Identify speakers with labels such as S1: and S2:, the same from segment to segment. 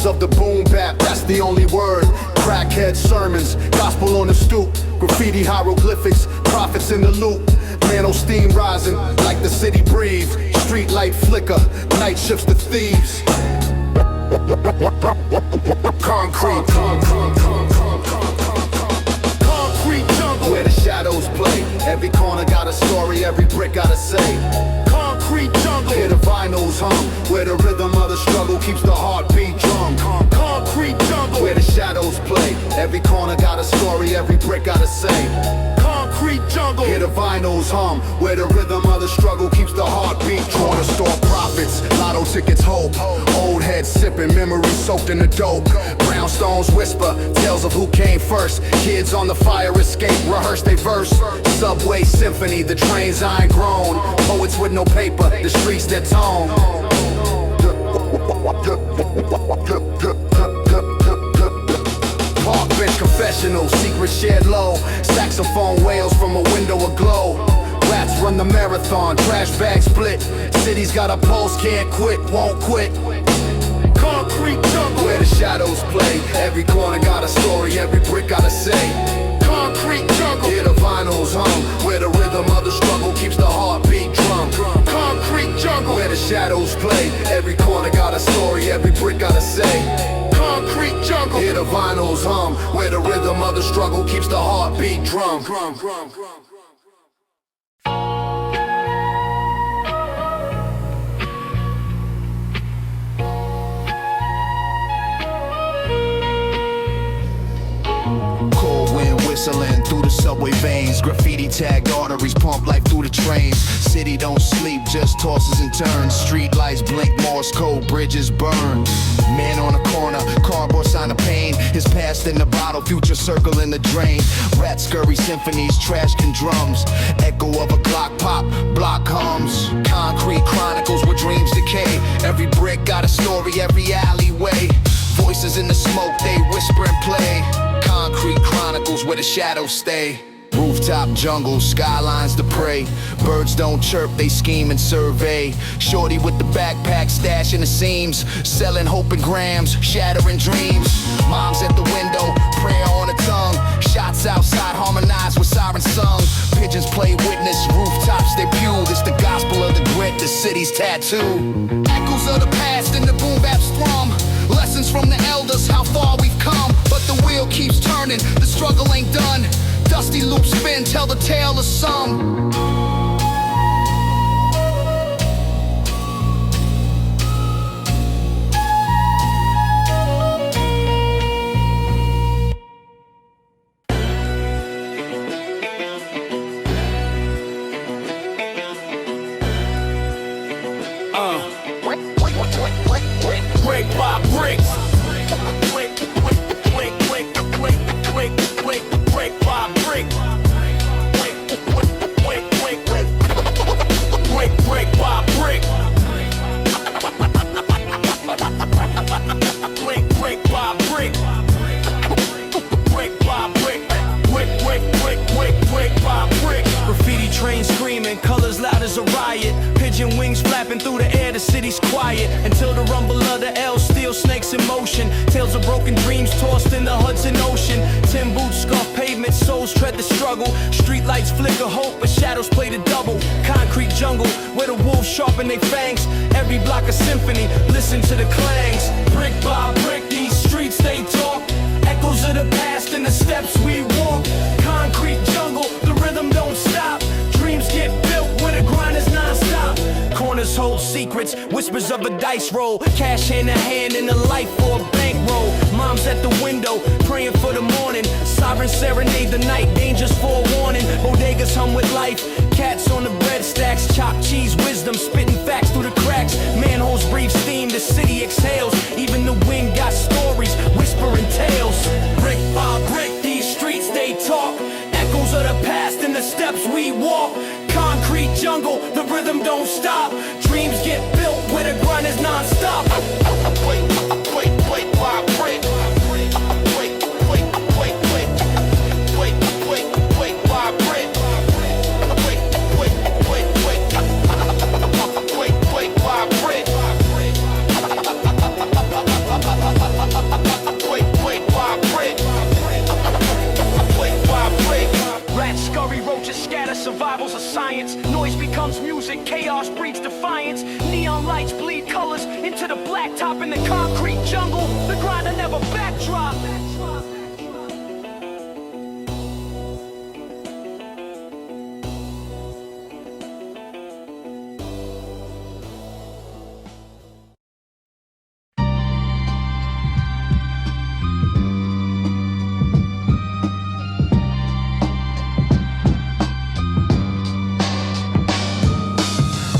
S1: Echoes of the boom bap, that's the only word. Crackhead sermons, gospel on the stoop. Graffiti hieroglyphics, prophets in the loop. Man, steam rising like the city breathe. Street light flicker, night shifts to thieves. Concrete jungle where the shadows play. Every corner got a story, every brick got a say. Concrete jungle, hear the vinyls hum, where the rhythm of the struggle keeps the heartbeat drum. Concrete jungle, where the shadows play. Every corner got a story, every brick got a say. Concrete jungle, hear the vinyls hum, where the rhythm of the struggle keeps the heartbeat drum. Corner store profits, lotto tickets hope. Old heads sipping, memories soaked in the dope. Brownstones whisper, tales of who came first. Kids on the fire escape, rehearse they verse. Subway symphony, the trains I ain't grown. Poets with no paper, the streets that tone. Park bench confessional, secret shared low. Saxophone wails from a window aglow. Rats run the marathon, trash bag split. City's got a pulse, can't quit, won't quit. Concrete jungle, where the shadows play. Every corner got a story, every brick got a say. Concrete jungle, hear the vinyls hum, where the rhythm of the struggle keeps the heartbeat drum. Concrete jungle, where the shadows play. Every corner got a story, every brick got a say. Concrete jungle, hear the vinyls hum, where the rhythm of the struggle keeps the heartbeat drum.
S2: Whistling through the subway veins, graffiti tagged arteries pump life through the trains. City don't sleep, just tosses and turns. Street lights blink, Morse code, bridges burn. Man on a corner, cardboard sign of pain. His past in the bottle, future circle in the drain. Rat scurry symphonies, trash can drums. Echo of a clock pop, block hums. Concrete chronicles where dreams decay. Every brick got a story, every alleyway. Voices in the smoke, they whisper and play. Concrete chronicles where the shadows stay. Rooftop jungle, skylines to prey. Birds don't chirp, they scheme and survey. Shorty with the backpack, stashing the seams. Selling hope and grams, shattering dreams. Mom's at the window, prayer on the tongue. Shots outside, harmonized with sirens sung. Pigeons play witness, rooftops they pew. This the gospel of the grit, the city's tattoo. Echoes of the past in the boom bap strum. Lessons from the elders, how far we've come. But the wheel keeps turning, the struggle ain't done. Dusty loops spin, tell the tale of some.
S3: Brick by brick. Brick by brick. Brick by brick. Brick by brick. Brick by brick. Brick by brick. Graffiti train screaming, colors loud as a riot. Pigeon wings flapping through the air, the city's quiet. Until the rumble of the L, steel snakes in motion. Tales of broken dreams tossed in the Hudson Ocean. Tin boots scuff pavement, souls tread the struggle. Street lights flicker hope, but shadows play the double. Concrete jungle, where the wolves sharpen their fangs. Every block a symphony, listen to the clangs. Brick by brick, these streets they talk. Echoes of the past and the steps we walk. Concrete jungle, the rhythm don't stop. Dreams get built when the grind is non-stop. Corners hold secrets, whispers of a dice roll. Cash hand in hand in the life for a bankroll. Mom's at the window, praying for the morning. Sovereign serenade the night, dangers forewarning. Bodegas hum with life, cats on the bread stacks. Chopped cheese, wisdom, spitting facts through the cracks. Manholes breathe steam, the city exhales. Even the wind got stories, whispering tales. Brick by brick, these streets they talk. Echoes of the past and the steps we walk. Concrete jungle, the rhythm don't stop. Dreams get built where the grind is non-stop. music, chaos breeds defiance. Neon lights bleed colors into the blacktop in the concrete jungle. The grinder never backdrop.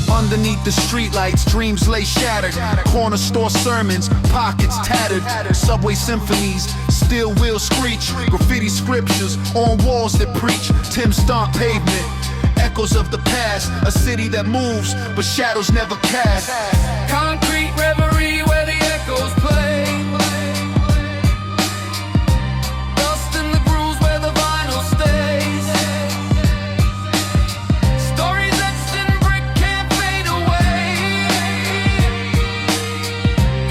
S2: Underneath the streetlights, dreams lay shattered. Corner store sermons, pockets tattered. Subway symphonies, steel wheels screech. Graffiti scriptures on walls that preach. Tim Stomp pavement, echoes of the past. A city that moves, but shadows never cast.
S3: Concrete reverie where the echoes play. Dust in the grooves where the vinyl stays. Stories etched in brick can't fade away.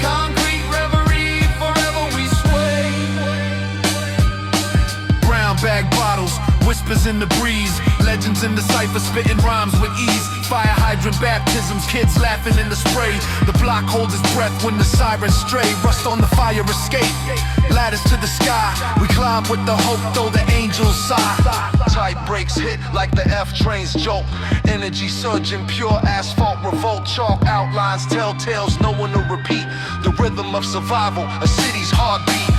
S3: Concrete reverie, forever we sway.
S2: Brown bag bottles, whispers in the breeze. Legends in the cypher spitting rhymes with ease. Fire hydrant baptisms, kids laughing in the spray. The block holds its breath when the sirens stray. Rust on the fire escape, ladders to the sky. We climb with the hope though the angels sigh. Tight brakes hit like the F train's jolt. Energy surging, pure asphalt revolt. Chalk outlines, telltales, no one to repeat. The rhythm of survival, a city's heartbeat.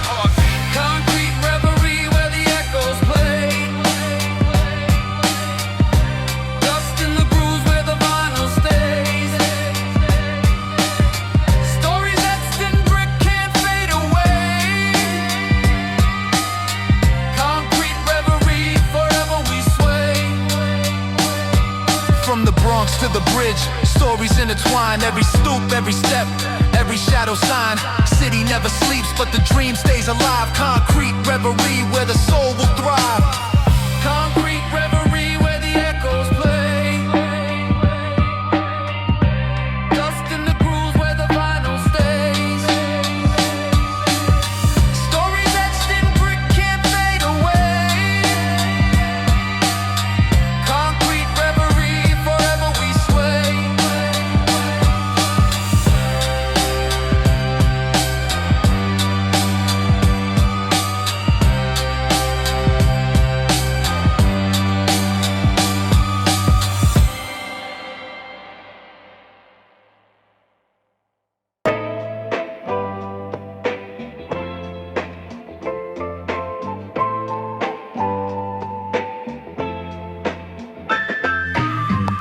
S3: Concrete reverie where the echoes play. Dust in the grooves where the vinyl stays. Stories etched in brick can't fade away. Concrete reverie, forever we sway.
S2: From the Bronx to the bridge, stories intertwine. Every stoop, every step, every shadow sign. City never sleeps, but the dream stays alive. Concrete reverie where the soul will thrive.
S3: Concrete reverie where the echoes play. Dust in the grooves where the vinyl stays. Stories etched in brick can't fade away. Concrete reverie, forever we sway.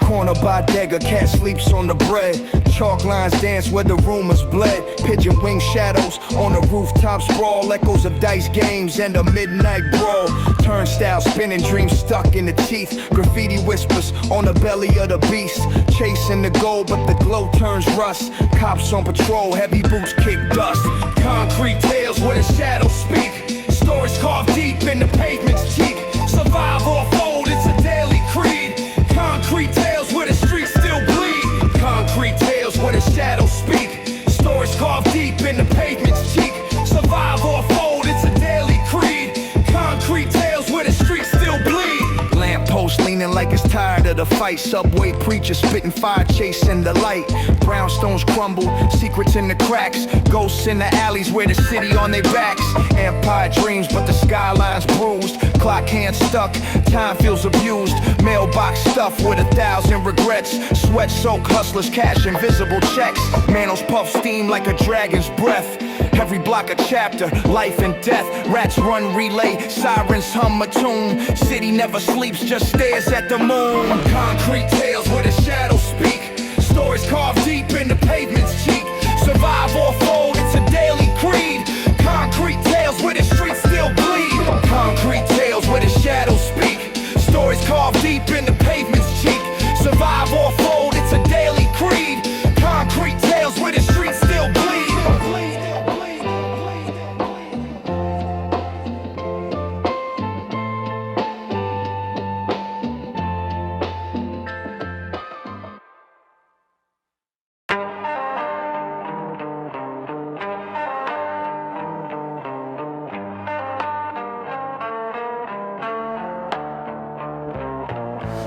S4: Corner bodega, cat sleeps on the bread. Chalk lines dance where the rumors bled. Pigeon wing shadows on the rooftop sprawl. Echoes of dice games and a midnight brawl. Turnstile spinning, dreams stuck in the teeth. Graffiti whispers on the belly of the beast. Chasing the gold, but the glow turns rust. Cops on patrol, heavy boots kick dust. Concrete tales where the shadows speak. Stories carved deep in the pavement's cheek. Survive or fold, it's a daily creed. Concrete tales where the streets still bleed. Concrete tales where the shadows speak. Stories carved deep in the pavement's cheek. Survive or fold, it's a daily creed. Concrete tales where the streets still bleed. Lamppost leaning like it's tired of the fight. Subway preacher spitting fire, chasing the light. Brownstones crumble, secrets in the cracks. Ghosts in the alleys where the city on their backs. Empire dreams, but the skyline's bruised. Clock hand stuck, time feels abused. Mailbox stuffed with 1,000 regrets. Sweat-soaked hustlers cash invisible checks. Manos puff steam like a dragon's breath. Every block a chapter, life and death. Rats run relay, sirens hum a tune. City never sleeps, just stares at the moon. Concrete tales where the shadows speak. Stories carved deep in the pavement's cheek. Survive or fold, it's a daily creed. Concrete tales where the streets still bleed. Concrete tales where the shadows speak. Stories carved deep in the pavement's cheek. Survive or fold, it's a daily creed. Concrete tales where the streets still bleed.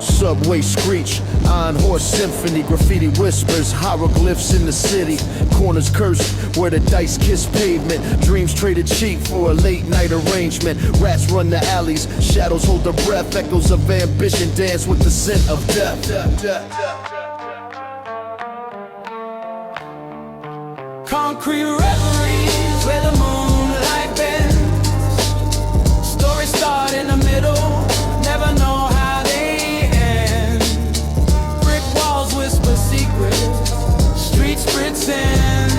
S5: Subway screech, iron horse symphony, graffiti whispers, hieroglyphs in the city. Corners cursed where the dice kiss pavement. Dreams traded cheap for a late night arrangement. Rats run the alleys, shadows hold their breath. Echoes of ambition dance with the scent of death.
S3: Concrete reveries where the moonlight bends. Stories start in the middle, never know how they end. Brick walls whisper secrets, streets pretend.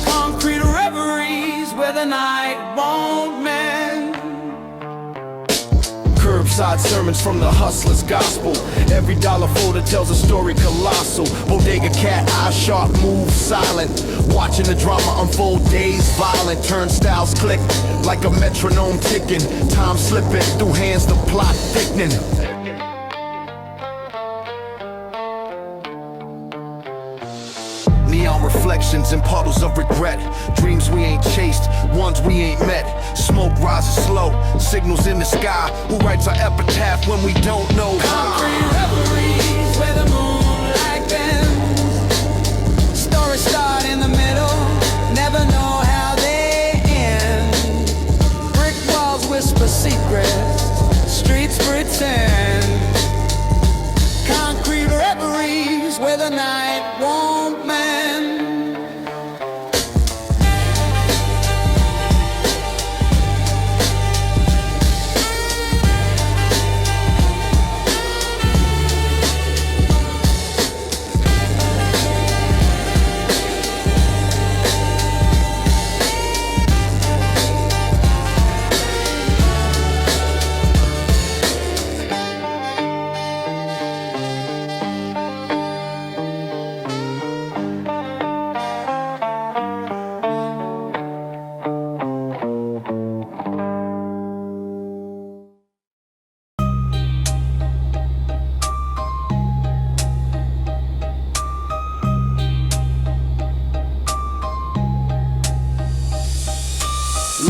S3: Concrete reveries where the night won't mend.
S5: Curbside sermons from the hustler's gospel. Every dollar folder tells a story colossal. Bodega cat, eye sharp, move silent. Watching the drama unfold, days violent. Turnstiles click like a metronome ticking. Time slipping through hands, the plot thickening. Neon reflections and puddles of regret. Dreams we ain't chased, ones we ain't met. Smoke rises slow, signals in the sky. Who writes our epitaph when we don't know?
S3: Concrete reveries where the moonlight bends. Stories start in the middle, never know how they end. Brick walls whisper secrets, streets pretend. Concrete reveries where the night won't mend.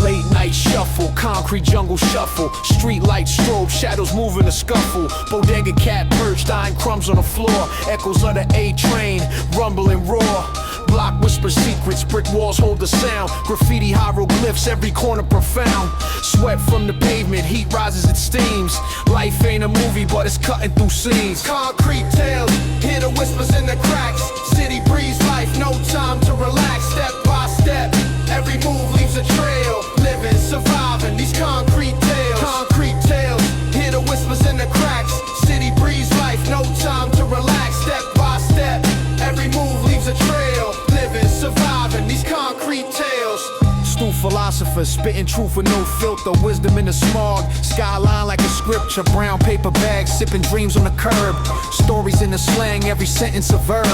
S5: Late night shuffle, concrete jungle shuffle. Street lights strobe, shadows moving a scuffle. Bodega cat perched, eyeing crumbs on the floor. Echoes of the A-train, rumbling roar. Block whispers secrets, brick walls hold the sound. Graffiti hieroglyphs, every corner profound. Sweat from the pavement, heat rises, it steams. Life ain't a movie, but it's cutting through scenes. Concrete tales, hear the whispers in the cracks. City breeze life, no time to relax. Step by step, every move leaves a trail. Living, surviving, these concrete tales. Concrete tales, hear the whispers in the cracks. City breeze life, no time to relax. Step by step, every move leaves a trail. Living, surviving, these concrete tales. Stew philosophers, spitting truth with no filter. Wisdom in the smog, skyline like a scripture. Brown paper bags, sipping dreams on the curb. Stories in the slang, every sentence a verb.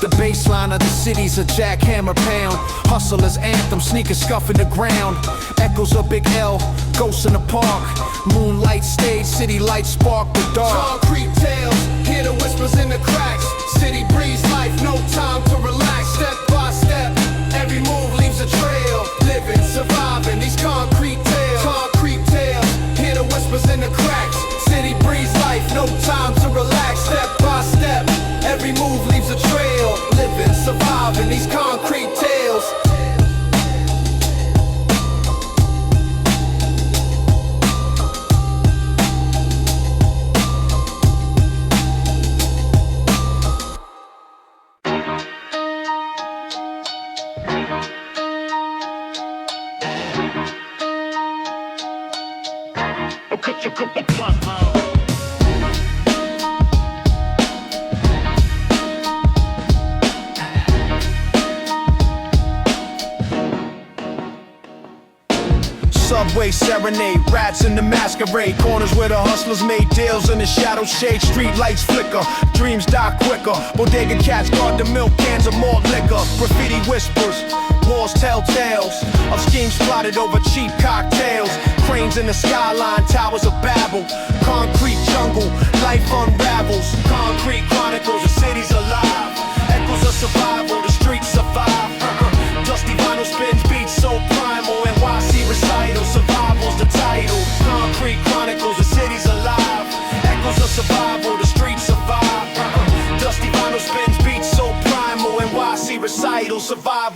S5: The baseline of the city's a jackhammer pound. Hustlers anthem, sneakers scuffing the ground. Echoes of Big L, ghosts in the park. Moonlight stage, city lights spark the dark. Concrete tales, hear the whispers in the cracks. City breeze life, no time to relax. Step by step, every move leaves a trail. Living, surviving, these concrete tales. Concrete tales, hear the whispers in the cracks. City breeze life, no time to relax. Step by step, every move leaves a trail. Living, surviving, these concrete tales. Subway serenade, rats in the masquerade. Corners where the hustlers made deals in the shadow shade. Street lights flicker, dreams die quicker. Bodega cats guard the milk cans of malt liquor. Graffiti whispers, walls tell tales of schemes plotted over cheap cocktails. Cranes in the skyline, towers of Babel. Concrete jungle, life unravels. Concrete chronicles, the city's alive. Echoes of survival, the streets survive. Dusty vinyl spins, beats so primal. NYC recital, survival's the title. Concrete chronicles, the city's alive. Echoes of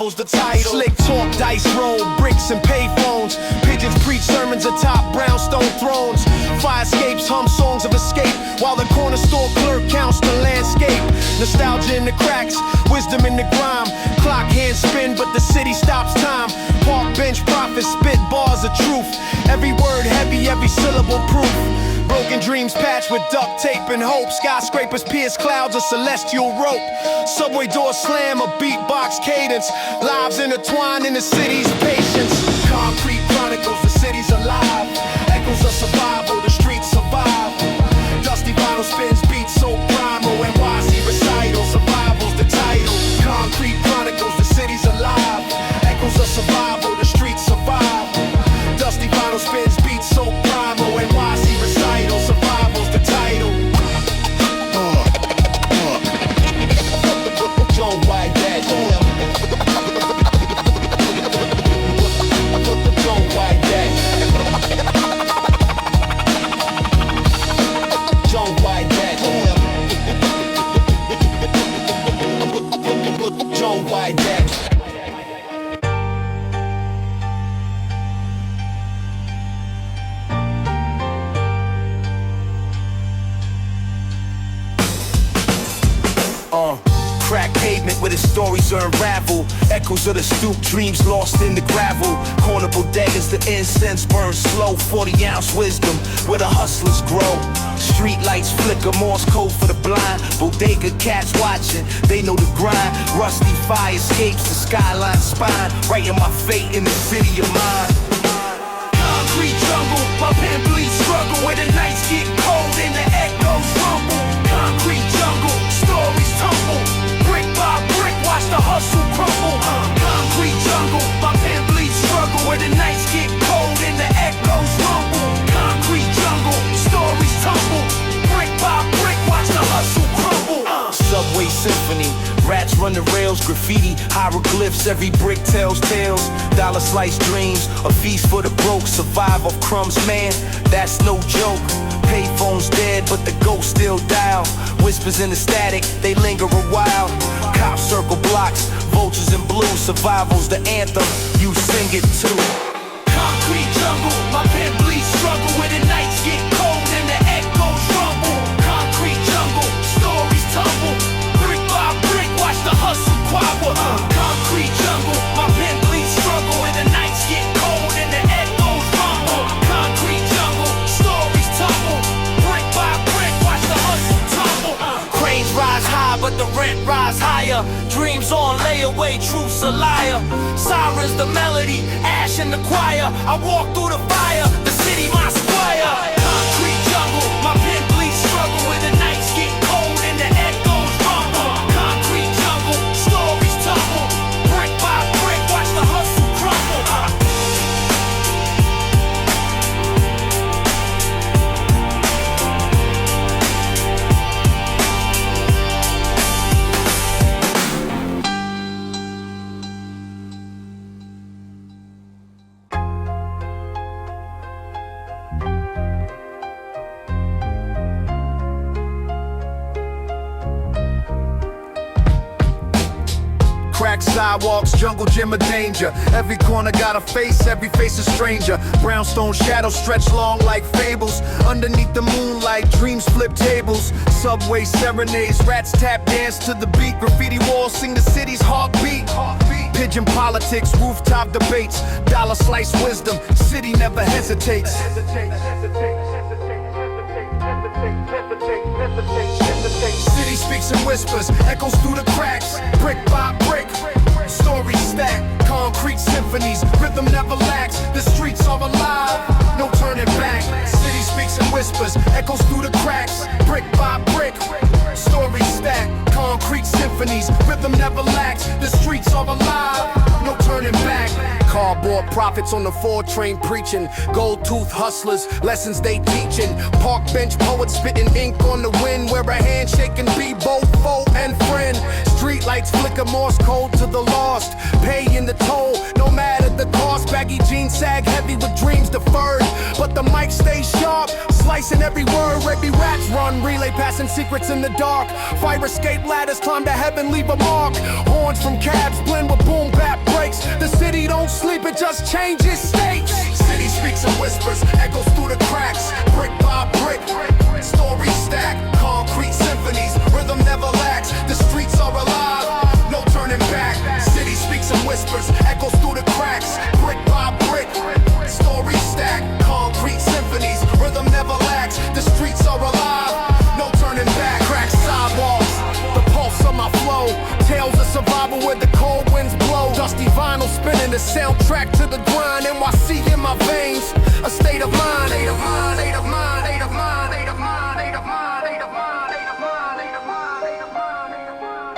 S3: survival's the title. Slick talk, dice roll, bricks and payphones. Pigeons preach sermons atop brownstone thrones. Fire escapes hum songs of escape, while the corner store clerk counts the landscape. Nostalgia in the cracks, wisdom in the grime. Clock hands spin, but the city stops time. Park bench prophets spit bars of truth. Every word heavy, every syllable proof. Broken dreams patched with duct tape and hope. Skyscrapers pierce clouds, a celestial rope. Subway doors slam, a beatbox cadence. Lives intertwined in the city's patience. Concrete chronicles, the city's alive. Echoes of survival, the streets survive. Dusty vinyl spins, beats so primal. NYC recital, survival's the title. Concrete chronicles, the city's alive. Echoes of survival, the streets survive. Dusty vinyl spins, beats so primal. NYC recital, survival's the title.
S2: Don't write that. Don't write that. Don't write that. Don't write that.
S3: Crack pavement where the stories are unraveled. Echoes of the stoop, dreams lost in the gravel. Corner bodegas, the incense burns slow. 40-ounce wisdom where the hustlers grow. Street lights flicker, Morse code for the blind. Bodega cats watching, they know the grind. Rusty fire escapes the skyline spine. Writing my fate in the city of mine. Concrete jungle, my pen bleeds struggle. Where the nights get cold and the echoes rumble. Concrete jungle, stories tumble. Brick by brick, watch the hustle crumble. Concrete jungle, my pen bleeds struggle. Where the nights get cold and the echoes rumble. Concrete jungle, stories tumble. Brick by brick, watch the hustle crumble. Subway symphony, rats run the rails. Graffiti, hieroglyphs, every brick tells tales. Dollar slice dreams, a feast for the broke. Survive off crumbs, man, that's no joke. Payphone's dead, but the ghost still dial. Whispers in the static, they linger a while. Cops circle blocks, vultures in blue. Survival's the anthem, you sing it too. Concrete jungle, my pen bleeds struggle. Where the nights get cold and the echoes rumble. Concrete jungle, stories tumble. Brick by brick, watch the hustle quabble. Concrete jungle, my pen bleeds struggle. Where the nights get cold and the echoes rumble. Concrete jungle, stories tumble. Brick by brick, watch the hustle tumble. Cranes rise high, but the rent rise higher. Dreams on layaway, truth's a liar. Sirens the melody, ash in the choir. I walk through the fire, the city my squire. Concrete jungle, my pen bleeds struggle. Where the nights get cold and the echoes rumble. Concrete jungle, stories tumble. Brick by brick, watch the hustle crumble. Crack sidewalks, jungle gym of danger. Every corner got a face, every face a stranger. Brownstone shadows stretch long like fables. Underneath the moonlight, dreams flip tables. Subway serenades, rats tap dance to the beat. Graffiti walls sing the city's heartbeat. Pigeon politics, rooftop debates. Dollar slice wisdom, city never hesitates. City speaks in whispers, echoes through the cracks. Brick by brick, stories stack. Concrete symphonies, rhythm never lacks. The streets are alive, no turning back. City speaks in whispers, echoes through the cracks. Brick by brick, stories stack. Concrete symphonies, rhythm never lacks. The streets are alive, no turning back.
S5: Cardboard prophets on the 4 train preaching. Gold tooth hustlers, lessons they teaching. Park bench poets spitting ink on the wind, where a handshake can be both foe and friend. Street lights flicker Morse code to the lost, paying the toll no matter the cost. Baggy jeans sag heavy with dreams deferred, but the mic stays sharp, slicing every word. Rapey rats run relay, passing secrets in the dark. Fire escape ladders climb to heaven, leave a mark. Horns from cabs blend with boom bap breaks. The city don't sleep, it just changes states. City speaks and whispers, echoes through the cracks. Brick by brick, stories stack. Concrete symphonies, rhythm never lacks. The streets are alive, no turning back. City speaks and whispers, echoes through the cracks. Brick by brick, stories stack. Concrete symphonies, rhythm never lacks. The streets are alive, no turning back. Cracked sidewalks, the pulse of my flow. Tales of survival where the cold winds blow. Dusty vinyl spinning, the soundtrack to the grind. NYC in my veins, a state of mind. State of mind, state of mind, state of mind, state of mind, state of mind, state of mind, state of mind, state of mind, state of mind, state of mind.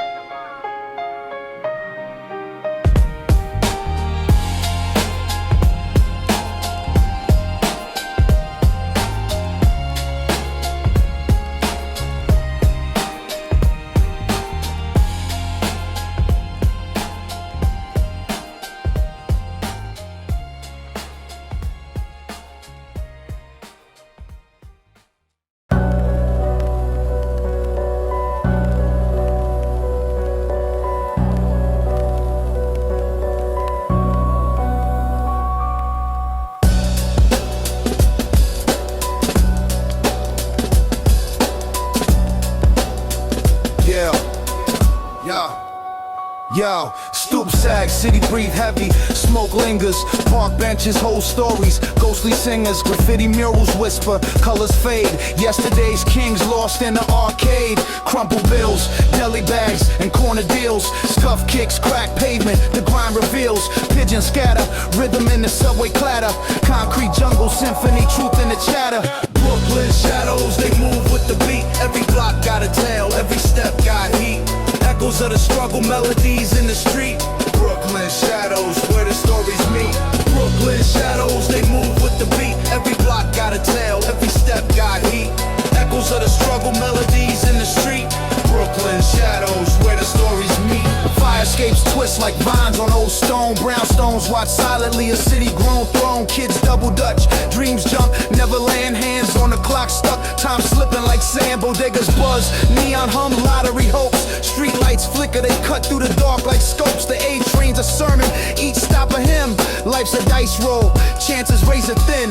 S4: Yo, stoop sag, city breathe heavy, smoke lingers, park benches hold stories, ghostly singers, graffiti murals whisper, colors fade, yesterday's kings lost in the arcade, crumpled bills, deli bags and corner deals, scuff kicks, crack pavement, the grind reveals, pigeons scatter, rhythm in the subway clatter, concrete jungle symphony, truth in the chatter. Brooklyn shadows, they move with the beat, every block got a tale, every step got heat. Echoes of the struggle, melodies in the street. Brooklyn shadows, where the stories meet. Brooklyn shadows, they move with the beat. Every block got a tale, every step got heat. Echoes of the struggle, melodies in the street. Brooklyn shadows, where the stories meet. Fire escapes twist like vines on old stone. Brownstones watch silently, a city grown throne. Kids double dutch, dreams jump, never land. Hands on the clock stuck, time slipping like sand. Bodegas buzz, neon hum, lottery hopes. Street lights flicker, they cut through the dark like scopes. The A train's a sermon, each stop a hymn. Life's a dice roll, chances razor thin.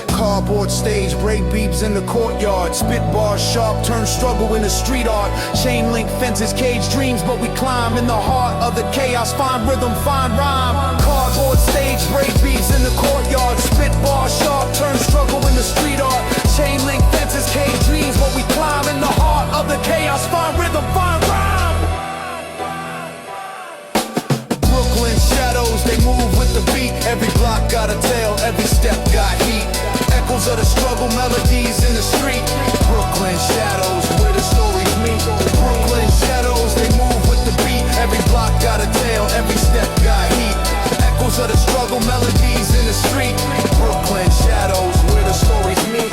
S4: Cardboard stage, break beeps in the courtyard. Spit bars sharp, turn struggle into street art. Chain link fences, cage dreams, but we climb in the heart of the chaos. Find rhythm, find rhyme. Cardboard stage, break beeps in the courtyard. Spit bars sharp, turn struggle into street art. Chain link fences, cage dreams, but we climb in the heart of the chaos. Find rhythm, find rhyme. Brooklyn shadows, they move with the beat. Every block got a tale, every step got heat. Echoes of the struggle, melodies in the street. Brooklyn shadows, where the stories meet. Brooklyn shadows, they move with the beat. Every block got a tale, every step got heat. Echoes of the struggle, melodies in the street. Brooklyn shadows, where the stories meet.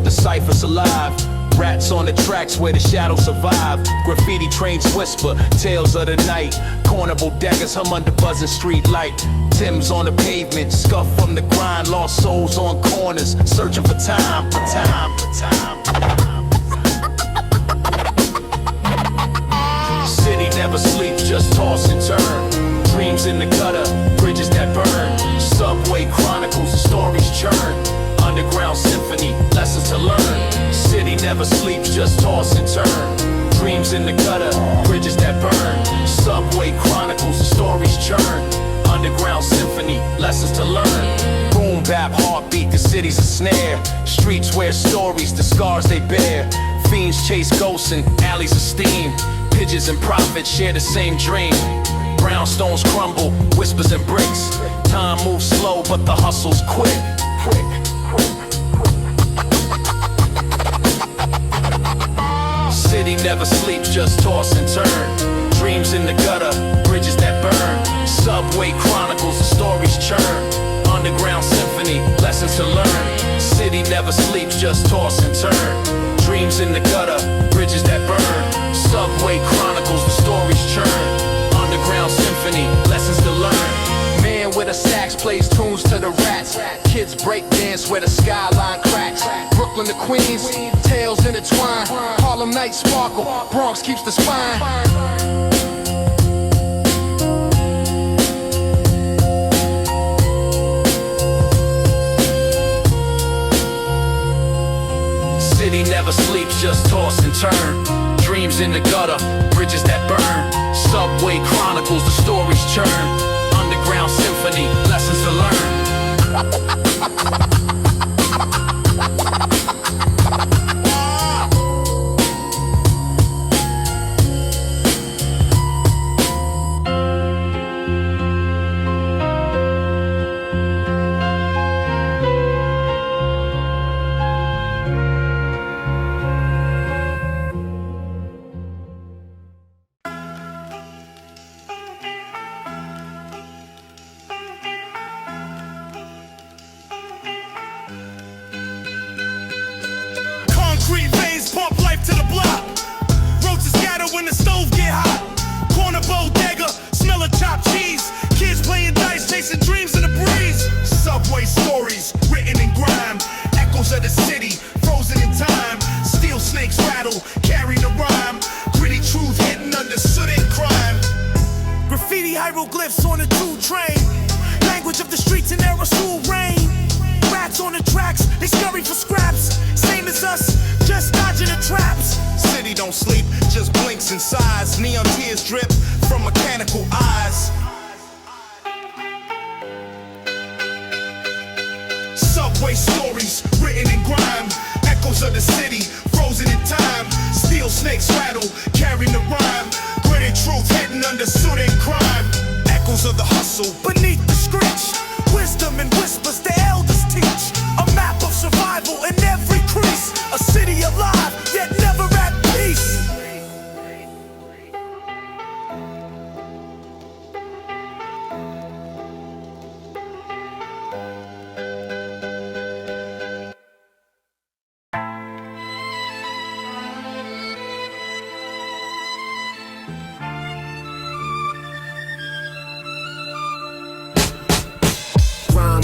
S3: The ciphers alive. Rats on the tracks where the shadows survive. Graffiti trains whisper, tales of the night. Corner bodegas hum under buzzing street light. Tim's on the pavement, scuff from the grind. Lost souls on corners, searching for time, for time, for time. City never sleeps, just toss and turn. Dreams in the gutter, bridges that burn. Subway chronicles, the stories churn. Underground symphony, lessons to learn. City never sleeps, just toss and turn. Dreams in the gutter, bridges that burn. Subway chronicles, the stories churn. Underground symphony, lessons to learn. Boom bap heartbeat, the city's a snare. Streets wear stories, the scars they bear. Fiends chase ghosts and alleys of steam. Pigeons and prophets share the same dream. Brownstones crumble, whispers and bricks. Time moves slow, but the hustle's quick. City never sleeps, just toss and turn. Dreams in the gutter, bridges that burn. Subway chronicles, the stories churn. Underground symphony, lessons to learn. City never sleeps, just toss and turn. Dreams in the gutter, bridges that burn. Subway chronicles, the stories churn. Underground symphony, lessons to learn. Man with a sax plays tunes to the rats. Kids break dance where the skyline cracks. Brooklyn to Queens, tales intertwine. Harlem nights sparkle, Bronx keeps the spine. City never sleeps, just toss and turn. Dreams in the gutter, bridges that burn. Subway chronicles, the stories churn. Underground symphony, lessons to learn.
S6: Concrete veins pump life to the block. Roaches scatter when the stove get hot. Corner bodega, smell of chopped cheese. Kids playing dice, chasing dreams in the breeze. Subway stories, written in grime. Echoes of the city, frozen in time. Steel snakes rattle, carry the rhyme. Gritty truth hidden under soot and crime. Graffiti hieroglyphs on a 2 train. Language of the streets in aerosol rain. Rats on the tracks, they scurry for scraps. Same as us, just dodging the traps. City don't sleep, just blinks and sighs. Neon tears drip from mechanical eyes. Subway stories, written in grime. Echoes of the city, frozen in time. Steel snakes rattle, carrying the rhyme. Gritty truth hidden under soot and crime. Echoes of the hustle, beneath the screech. Wisdom and whispers the elders teach. A map of survival in every crease. A city alive, yet never at peace.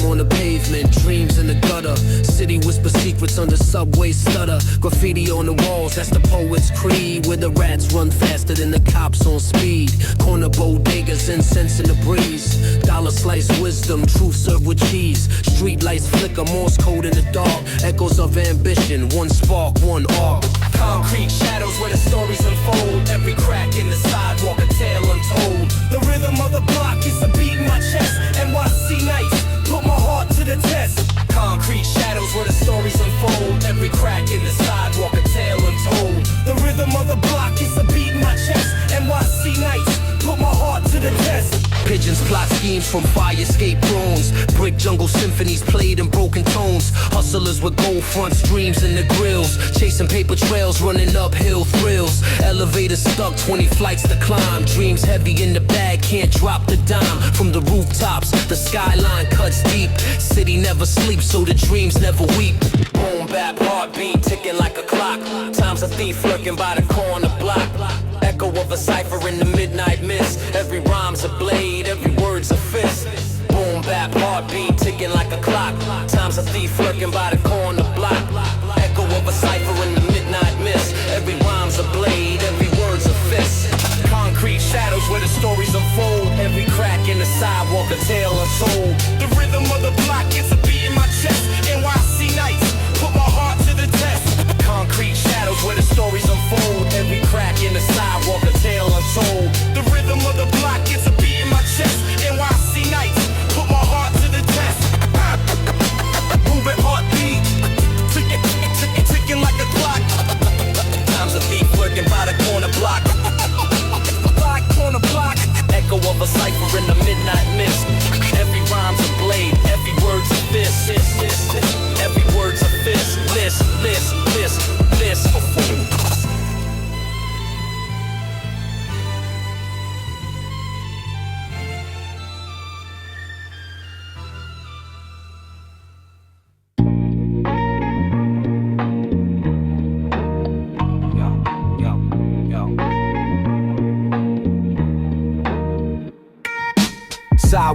S5: On the pavement, dreams in the gutter. City whisper secrets under subway stutter. Graffiti on the walls, that's the poet's creed. Where the rats run faster than the cops on speed. Corner bodegas, incense in the breeze. Dollar slice wisdom, truth served with cheese. Street lights flicker, Morse code in the dark. Echoes of ambition, one spark, one arc.
S3: Concrete shadows where the stories unfold. Every crack in the sidewalk, a tale untold. The rhythm of the block is a beat in my chest. NYC nights, put my heart to the test. Concrete shadows where the stories unfold. Every crack in the sidewalk, a tale untold. The rhythm of the block is a beat in my chest. NYC nights, put my heart to the test.
S5: Pigeons plot schemes from fire escape drones. Brick jungle symphonies played in broken tones. Hustlers with gold fronts, dreams in the grills. Chasing paper trails, running uphill thrills. Elevators stuck, 20 flights to climb. Dreams heavy in the bag, can't drop the dime. From the rooftops, the skyline cuts deep. City never sleeps, so the dreams never weep.
S3: Boom bap heartbeat ticking like a clock. Time's a thief lurking by the corner block. Echo of a cipher in the midnight mist. Every rhyme's a blade, every word's a fist. Boom bap heartbeat ticking like a clock. Time's a thief lurking by the corner block. Echo of a cipher in the midnight mist. Every rhyme's a blade, every word's a fist. Concrete shadows where the stories unfold. Every crack in the sidewalk, a tale untold. The rhythm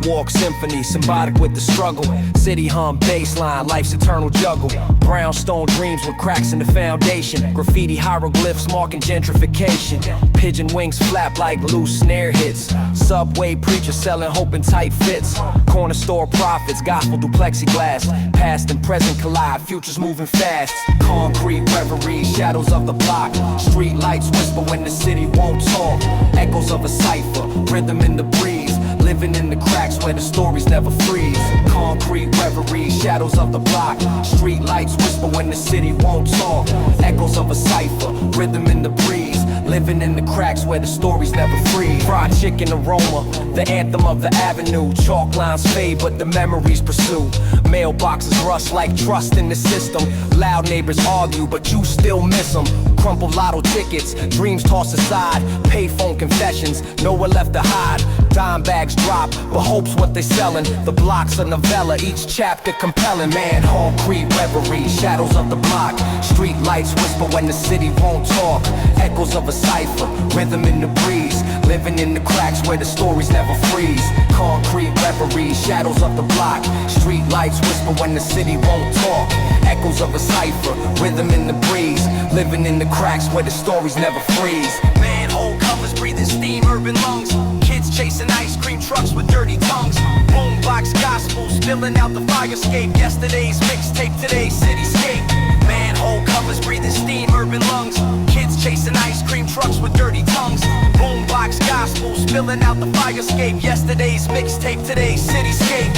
S7: Sidewalk symphony, symbolic with the struggle. City hum, baseline, life's eternal juggle. Brownstone dreams with cracks in the foundation. Graffiti hieroglyphs marking gentrification. Pigeon wings flap like loose snare hits. Subway preacher selling hope in tight fits. Corner store profits, gospel through plexiglass. Past and present collide, futures moving fast. Concrete reverie, shadows of the block. Street lights whisper when the city won't talk. Echoes of a cipher, rhythm in the breeze. Living in the cracks where the stories never freeze. Concrete reverie, shadows of the block. Street lights whisper when the city won't talk. Echoes of a cipher, rhythm in the breeze. Living in the cracks where the stories never freeze. Fried chicken aroma, the anthem of the avenue. Chalk lines fade but the memories pursue. Mailboxes rust like trust in the system. Loud neighbors argue but you still miss them. Crumpled lotto tickets, dreams tossed aside. Payphone confessions, nowhere left to hide. Dime bags drop, but hope's what they sellin'. The block's a novella, each chapter compelling. Man, concrete reverie, shadows of the block. Street lights whisper when the city won't talk. Echoes of a cipher, rhythm in the breeze. Living in the cracks where the stories never freeze. Concrete reverie, shadows of the block. Street lights whisper when the city won't talk. Echoes of a cipher, rhythm in the breeze. Living in the cracks where the stories never freeze. Manhole covers breathing steam, urban lungs. Kids chasing ice cream trucks with dirty tongues. Boombox gospel spilling out the fire escape. Yesterday's mixtape, today's cityscape. Manhole covers breathing steam, urban lungs. Kids chasing ice cream trucks with dirty tongues. Boombox gospel spilling out the fire escape. Yesterday's mixtape, today's cityscape.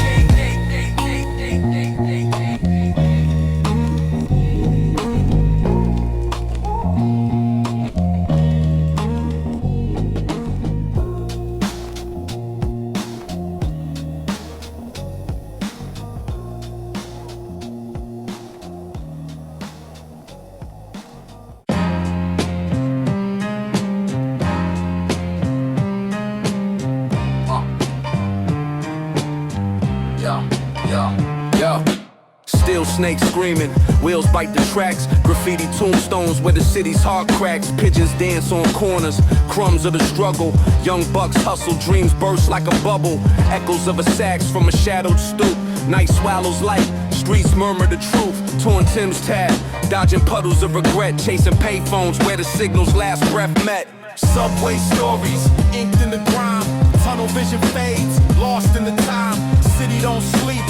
S3: Steel snakes screaming, wheels bite the tracks. Graffiti tombstones where the city's heart cracks. Pigeons dance on corners, crumbs of the struggle. Young bucks hustle, dreams burst like a bubble. Echoes of a sax from a shadowed stoop. Night swallows light, streets murmur the truth. Torn Tim's tab, dodging puddles of regret. Chasing payphones where the signal's last breath met.
S6: Subway stories, inked in the grime. Tunnel vision fades, lost in the time. City don't sleep,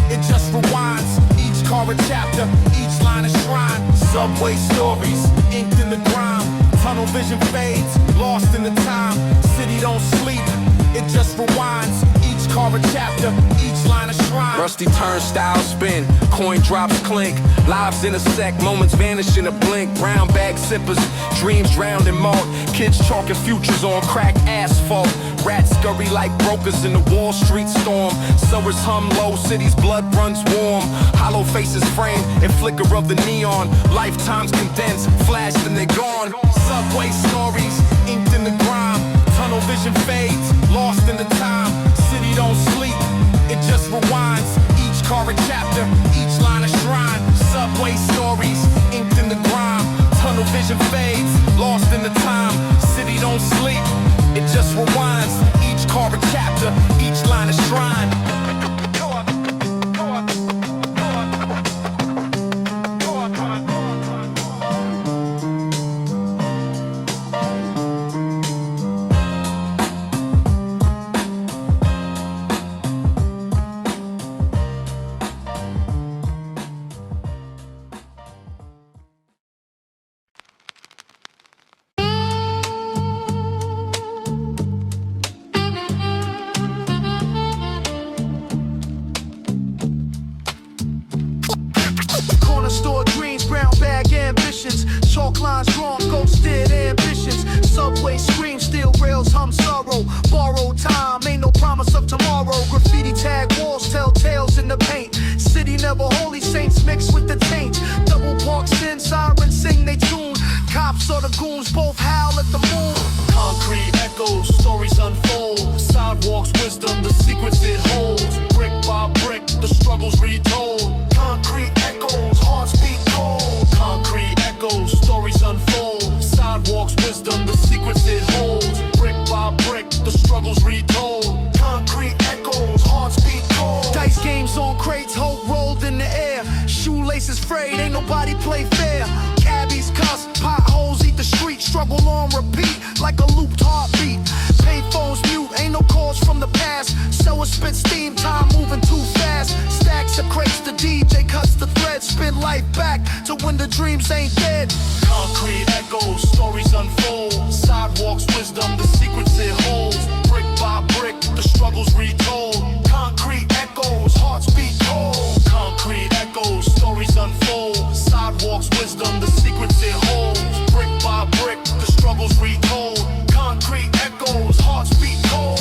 S6: it just rewinds. Each car a chapter, each line a shrine. Subway stories, inked in the grime. Tunnel vision fades, lost in the time. City don't sleep, it just rewinds. Each car a chapter, each line a shrine.
S3: Rusty turnstiles spin, coin drops clink. Lives intersect, moments vanish in a blink. Brown bag sippers, dreams drowned in malt. Kids chalking futures on cracked asphalt. Rats scurry like brokers in the Wall Street storm. Sowers hum low, city's blood runs warm. Hollow faces frame and flicker of the neon. Lifetimes condensed, flashed and they're gone.
S6: Subway stories, inked in the grime. Tunnel vision fades, lost in the time. City don't sleep, it just rewinds. Each car a chapter, each line a shrine. Subway stories, inked in the grime. Tunnel vision fades, lost in the time. City don't sleep, it just rewinds. Each car a chapter, each line a shrine.
S4: Store dreams, brown bag ambitions. Chalk lines drawn, ghosted ambitions. Subway scream, steel rails hum sorrow. Borrowed time, ain't no promise of tomorrow. Graffiti tag walls tell tales in the paint. City never holy, saints mixed with the taint. Double park sin, sirens sing they tune. Cops or the goons both howl at the moon.
S6: Concrete echoes, stories unfold. Sidewalks wisdom, the secrets it holds. Brick by brick, the struggles retold. Concrete echoes, hearts beat cold. Concrete echoes, stories unfold. Sidewalks wisdom, the secrets it holds. Brick by brick, the struggles retold. Concrete echoes,
S5: is frayed, ain't nobody play fair. Cabbies cuss, potholes eat the street, struggle on repeat like a looped heartbeat. Payphones mute, ain't no calls from the past. So it spit steam, time moving too fast. Stacks of crates, the DJ cuts the thread. Spin life back to when the dreams ain't dead.
S6: Concrete echoes, stories unfold. Sidewalks, wisdom, the secrets it holds. Brick by brick, the struggles retold. Concrete echoes, hearts beat cold. Concrete echoes, stories unfold. Sidewalks, wisdom, the secrets it holds. Brick by brick, the struggles retold. Concrete echoes, hearts beat cold.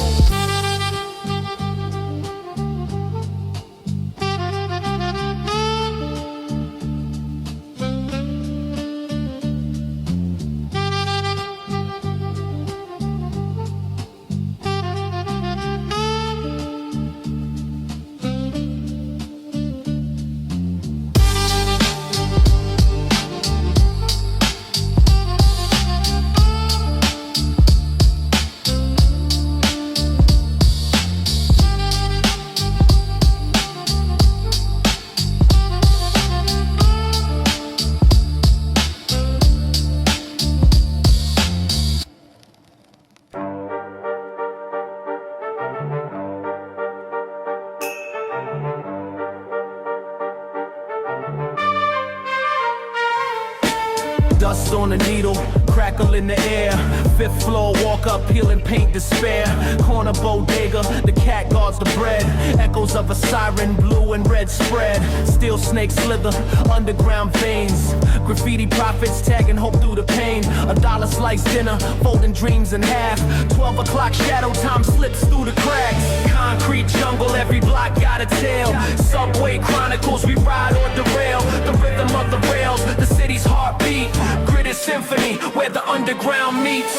S3: Dust on the needle, crackle in the air. Fifth floor, walk up, peeling paint, despair. Corner bodega, the cat guards the bread. Echoes of a siren, blue and red spread. Steel snakes slither, underground veins. Graffiti prophets tagging hope through the pain. $1 slice dinner, folding dreams in half. 12 o'clock shadow time slips through the cracks. Concrete jungle, every block got a tale. Subway chronicles, we ride or derail. The rhythm of the rails, the city's heartbeat. Gritted symphony, where the underground meets.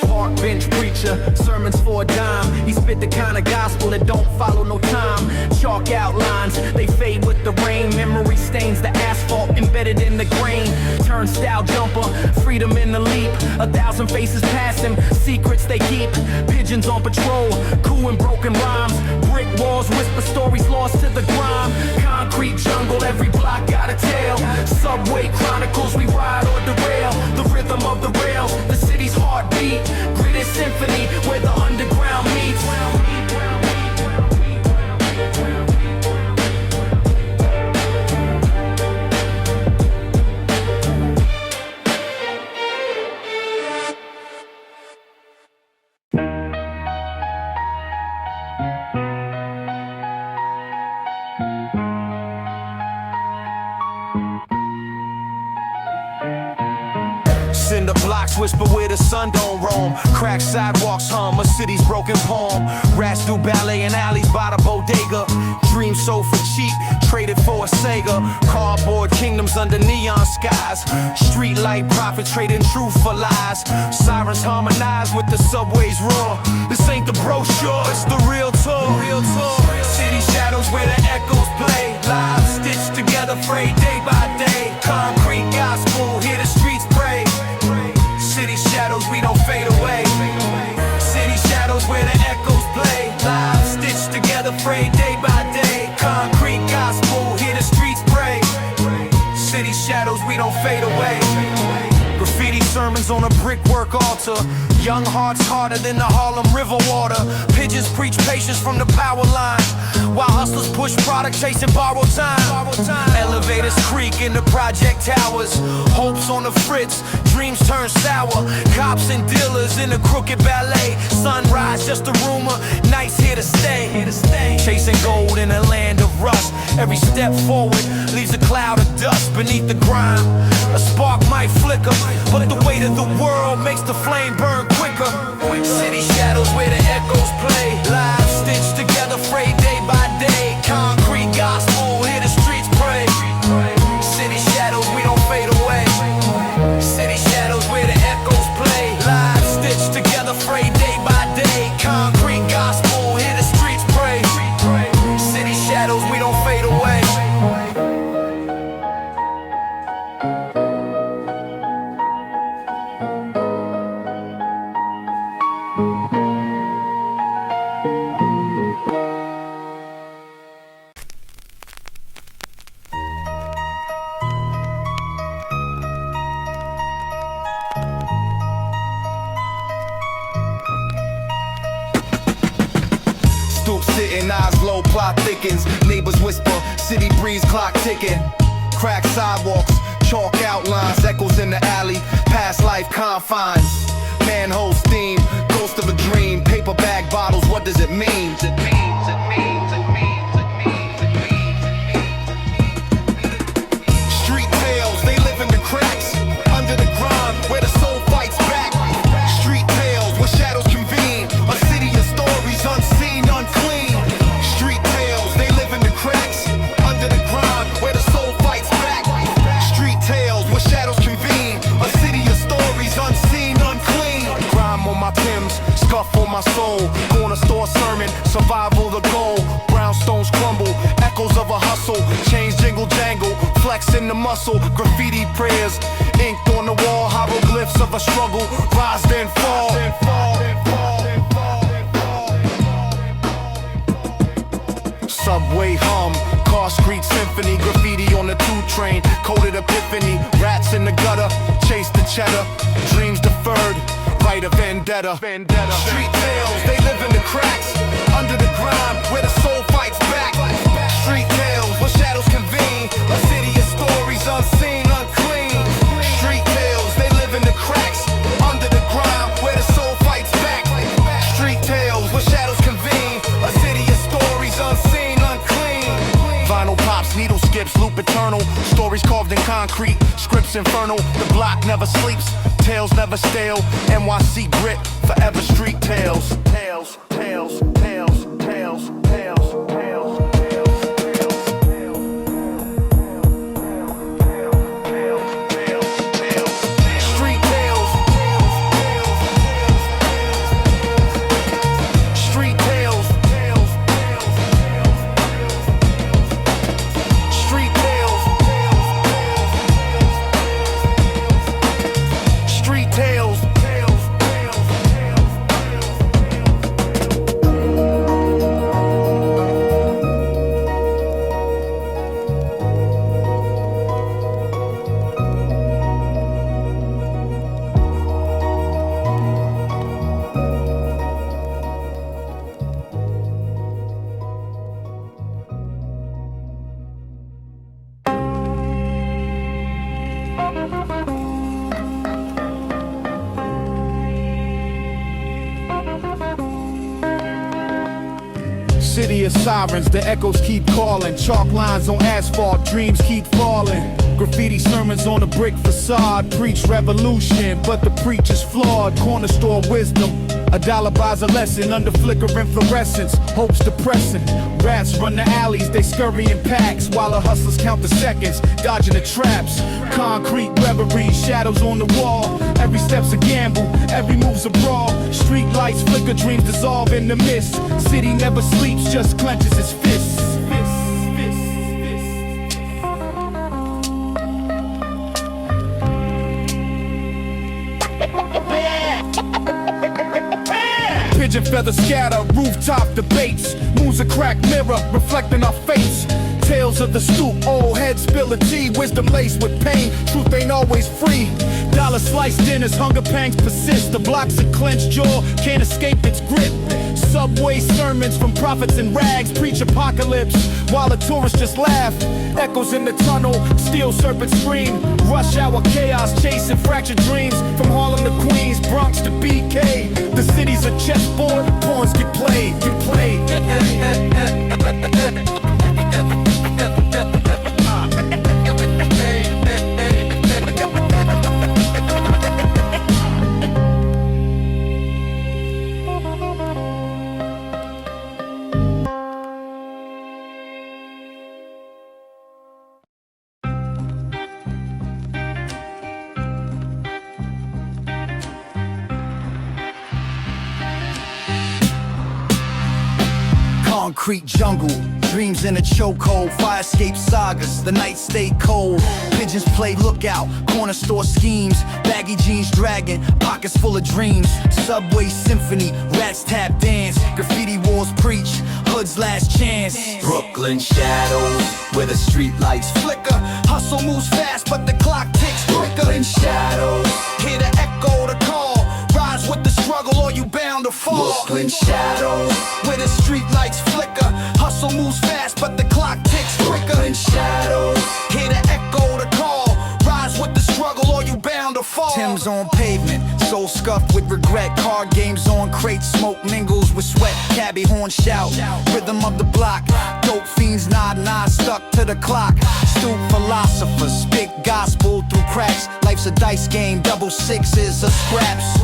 S3: Park bench preacher, sermons for a dime. He spit the kind of gospel that don't follow no time. Chalk outlines, they fade with the rain. Memory stains the asphalt embedded in the grain. Turnstile jumper, freedom in the leap. 1,000 faces past him, secrets they keep. Pigeons on patrol, cool and broken rhymes. Brick walls, whisper stories lost to the grime. Concrete jungle, every block got a tale. Subway chronicles, we ride or derail. The rhythm of the rails, the city's heartbeat. Gritted symphony, where the underground meets. Cinder blocks whisper where the sun don't roam. Cracked sidewalks hum a city's broken poem. Rats do ballet in alleys by the bodega. Dreams sold for cheap, traded for a Sega. Cardboard kingdoms under neon skies. Street light prophets trading truth for lies. Sirens harmonize with the subway's roar. This ain't the brochure, it's the real tour. City shadows where the echoes play. Live stitched together, frayed day by day. Concrete gospel, hear the streets pray. City shadows, we don't fade away. City shadows where the echoes play. Live stitched together, frayed day by day. Concrete gospel, hear the streets pray. City shadows, we don't fade away. Graffiti sermons on a brickwork altar. Young hearts harder than the Harlem River water. Pigeons preach patience from the power line, while hustlers push product chasing borrowed time. Elevators creak in the project towers. Hopes on the fritz, dreams turn sour. Cops and dealers in a crooked ballet. Sunrise just a rumor, nights here to stay. Chasing gold in a land of rust. Every step forward leaves a cloud of dust beneath the grime. A spark might flicker, but the weight of the world makes the flame burn quicker. City shadows where the echoes play. Live stitched together, frayed day by day. Concrete gospel, hear the streets pray. City shadows, we don't fade away. City shadows where the echoes play. Live stitched together, frayed day by day. Concrete gospel, hear the streets pray. City shadows, we don't fade away.
S4: spitting, eyes low, plot thickens. Neighbors whisper, city breeze, clock ticking. Cracked sidewalks, chalk outlines, echoes in the alley, past life confines. Manhole steam, ghost of a dream. Paper bag bottles, what does it mean? Street tales, they live in the cracks, under the ground, where the soul fights back. Street tales, where shadows convene, a city of stories unseen, unclean. Street tales, they live in the cracks, under the ground, where the soul fights back. Street tales, where shadows convene, a city of stories unseen, unclean. Grime on my Timbs, scuff on my soul. Corner store sermon, survival the goal. Brownstones crumble, echoes of a hustle. Chains jingle jangle, flex in the muscle. Graffiti prayers, inked on the wall. Hieroglyphs of a struggle, rise then fall. Subway hum, car street symphony. Graffiti on the 2 train, coded epiphany. Rats in the gutter, chase the cheddar. Dreams deferred, write a vendetta. Street tales, they live in the cracks, under the ground, where the soul fights back. Street tales, where shadows convene, a city of stories unseen, unclean. Street tales, they live in the cracks, under the ground, where the soul fights back. Street tales, where shadows convene, a city of stories unseen, unclean. Vinyl pops, needle skips, loop eternal. Stories carved in concrete, scripts infernal. The block never sleeps, tales never stale. NYC grit, forever street tales. Tales, tales, tales, tales, tales, tales. City of sirens, the echoes keep calling. Chalk lines on asphalt, dreams keep falling. Graffiti sermons on a brick facade. Preach revolution, but the preacher's flawed. Corner store wisdom, $1 buys a lesson. Under flickering fluorescence, hope's depressing. Rats run the alleys, they scurry in packs, while the hustlers count the seconds, dodging the traps. Concrete reverie, shadows on the wall. Every step's a gamble, every move's a brawl. Street lights flicker, dreams dissolve in the mist. City never sleeps, just clenches its fists. Pigeon feather scatter, rooftop debates. Moons a cracked mirror, reflecting our fates. Tales of the stoop, old heads spill a tea. Wisdom laced with pain, truth ain't always free. Dollar sliced dinners, hunger pangs persist. The blocks of clenched jaw can't escape its grip. Subway sermons from prophets in rags preach apocalypse, while the tourists just laugh. Echoes in the tunnel, steel serpents scream. Rush hour chaos chasing fractured dreams. From Harlem to Queens, Bronx to BK. The city's a chessboard, pawns get played, get played. Concrete jungle, dreams in a chokehold. Fire escape sagas, the nights stay cold. Pigeons play lookout, corner store schemes. Baggy jeans dragging, pockets full of dreams. Subway symphony, rats tap dance. Graffiti walls preach, hood's last chance.
S8: Brooklyn shadows, where the street lights
S4: Flicker, hustle moves fast, but the clock ticks quicker.
S8: Brooklyn shadows,
S4: Hear the echo, the call. Rise with the struggle, or you bound to fall.
S8: Brooklyn shadows,
S4: Where the street lights flicker, Hustle moves fast, but the clock ticks quicker. In shadows, hear the echo, the call. Rise with the struggle, or you bound to fall. Tim's on pavement, soul scuffed with regret. Card games on crates, smoke mingles with sweat. Cabbie horn shout, rhythm of the block. Dope fiends nod, stuck to the clock. Stoop philosophers, spit gospel through cracks. Life's a dice game, double sixes are scraps.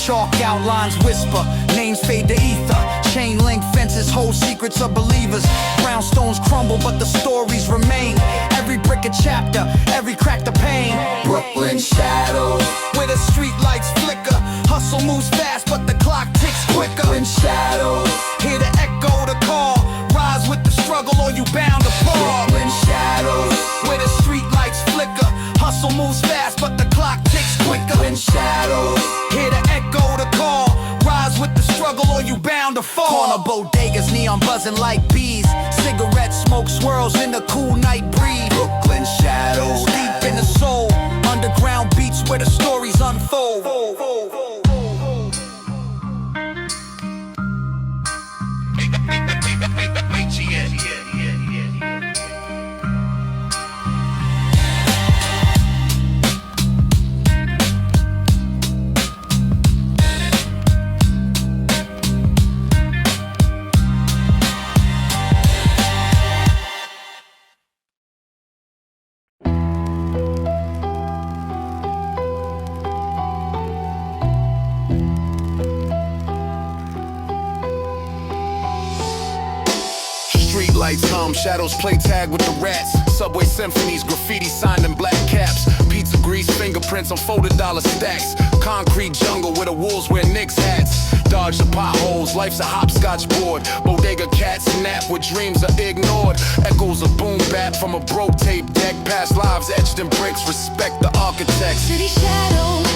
S4: Chalk outlines whisper, names fade to ether. Chain link fences hold secrets of believers. Brownstones crumble, but the stories remain. Every brick a chapter, every crack the pain.
S8: Brooklyn shadows,
S4: where the street lights flicker. Hustle moves fast, but the clock ticks quicker.
S8: Brooklyn shadows,
S4: hear the echo, the call. Rise with the struggle, or you bound to fall.
S8: Brooklyn shadows,
S4: where the street lights flicker. Hustle moves fast, but the clock ticks quicker.
S8: Brooklyn shadows,
S4: hear the echo, the call. Rise with the struggle, or you bound to fall. Corner bodegas, neon buzzing like bees. Cigarette smoke swirls in the cool night breeze.
S8: Brooklyn shadows,
S4: deep in the soul. Underground beats where the stories unfold.
S2: Lights hum, shadows play tag with the rats. Subway symphonies, graffiti signed in black caps. Pizza grease, fingerprints on folded dollar stacks. Concrete jungle where the wolves wear Knicks hats. Dodge the potholes, life's a hopscotch board. Bodega cats nap where dreams are ignored. Echoes of boom bap from a broke tape deck. Past lives etched in bricks, respect the architects.
S9: City shadows,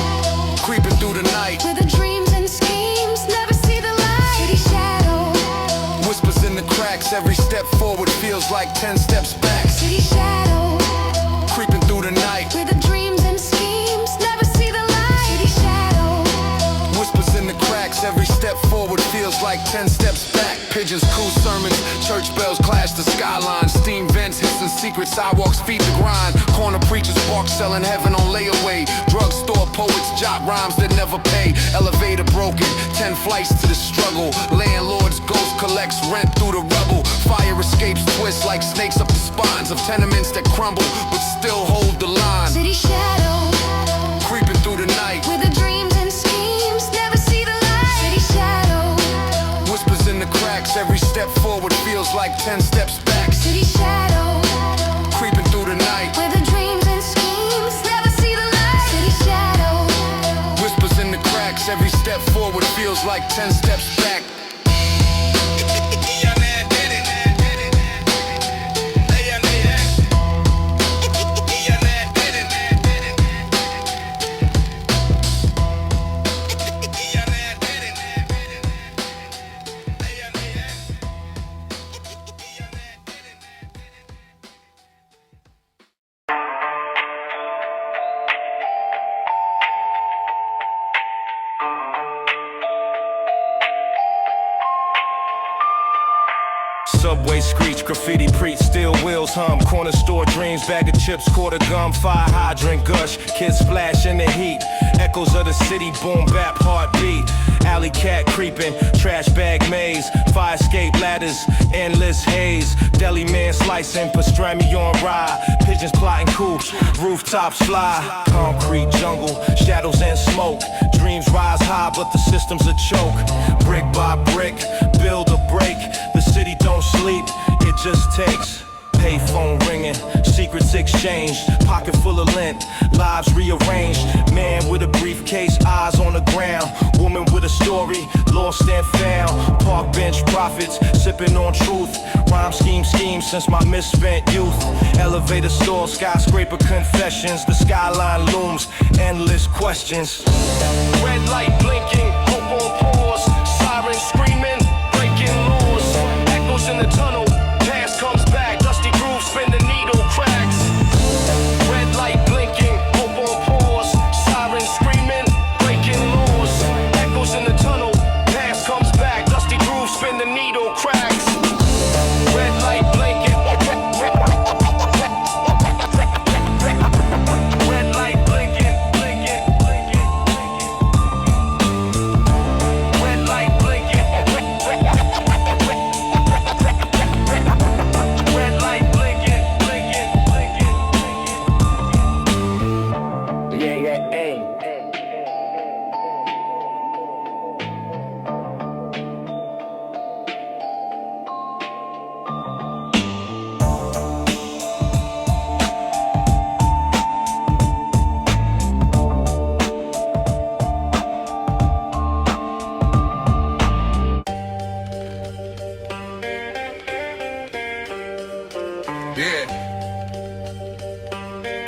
S2: creeping through the night,
S9: where the dreams and schemes never see the light. City shadows,
S2: whispers in the cracks. Every step forward feels like 10 steps back.
S9: City shadows,
S2: creeping through the night,
S9: where the dreams and schemes never see the light. City shadows,
S2: whispers in the cracks. Every step forward feels like 10 steps back. Pigeons coo sermons, church bells clash the skyline. Steam vents hissing secrets, sidewalks feed the grind. Corner preachers bark selling heaven on layaway. Drugstore poets jot rhymes that never pay. Elevator broken, 10 flights to the struggle. Landlord's ghost collects rent through the rubble. Fire escapes twist like snakes up the spines of tenements that crumble but still hold the line.
S9: city shadows,
S2: Creeping through the night,
S9: where the dreams and schemes never see the light. City shadows,
S2: whispers in the cracks. Every step forward feels like 10 steps back.
S9: city shadows,
S2: Creeping through the night,
S9: where the dreams and schemes never see the light. City shadows,
S2: whispers in the cracks. Every step forward feels like 10 steps back.
S3: Subway screech, graffiti preach, steel wheels hum. Corner store dreams, bag of chips, quarter gum, fire hydrant gush. Kids splash in the heat, echoes of the city, boom bap, heartbeat. Alley cat creeping, trash bag maze, fire escape ladders, endless haze. Deli man slicing, pastrami on rye. Pigeons plotting coops, rooftops fly. Concrete jungle, shadows and smoke. Dreams rise high, but the system's a choke. Brick by brick, build a break. The city don't sleep, it just takes. Payphone ringing, secrets exchanged, pocket full of lint, lives rearranged. Man with a briefcase, eyes on the ground. Woman with a story, lost and found. Park bench prophets, sipping on truth. Rhyme scheme since my misspent youth. Elevator store, skyscraper confessions. The skyline looms, endless questions. Red light blinking, hope on pause. Sirens screaming, breaking laws. Echoes in the tunnel, past comes back. Dusty grooves, spin the needle, cracks. Red light blinking, hope on pause. Sirens screaming, breaking laws. Echoes in the tunnel,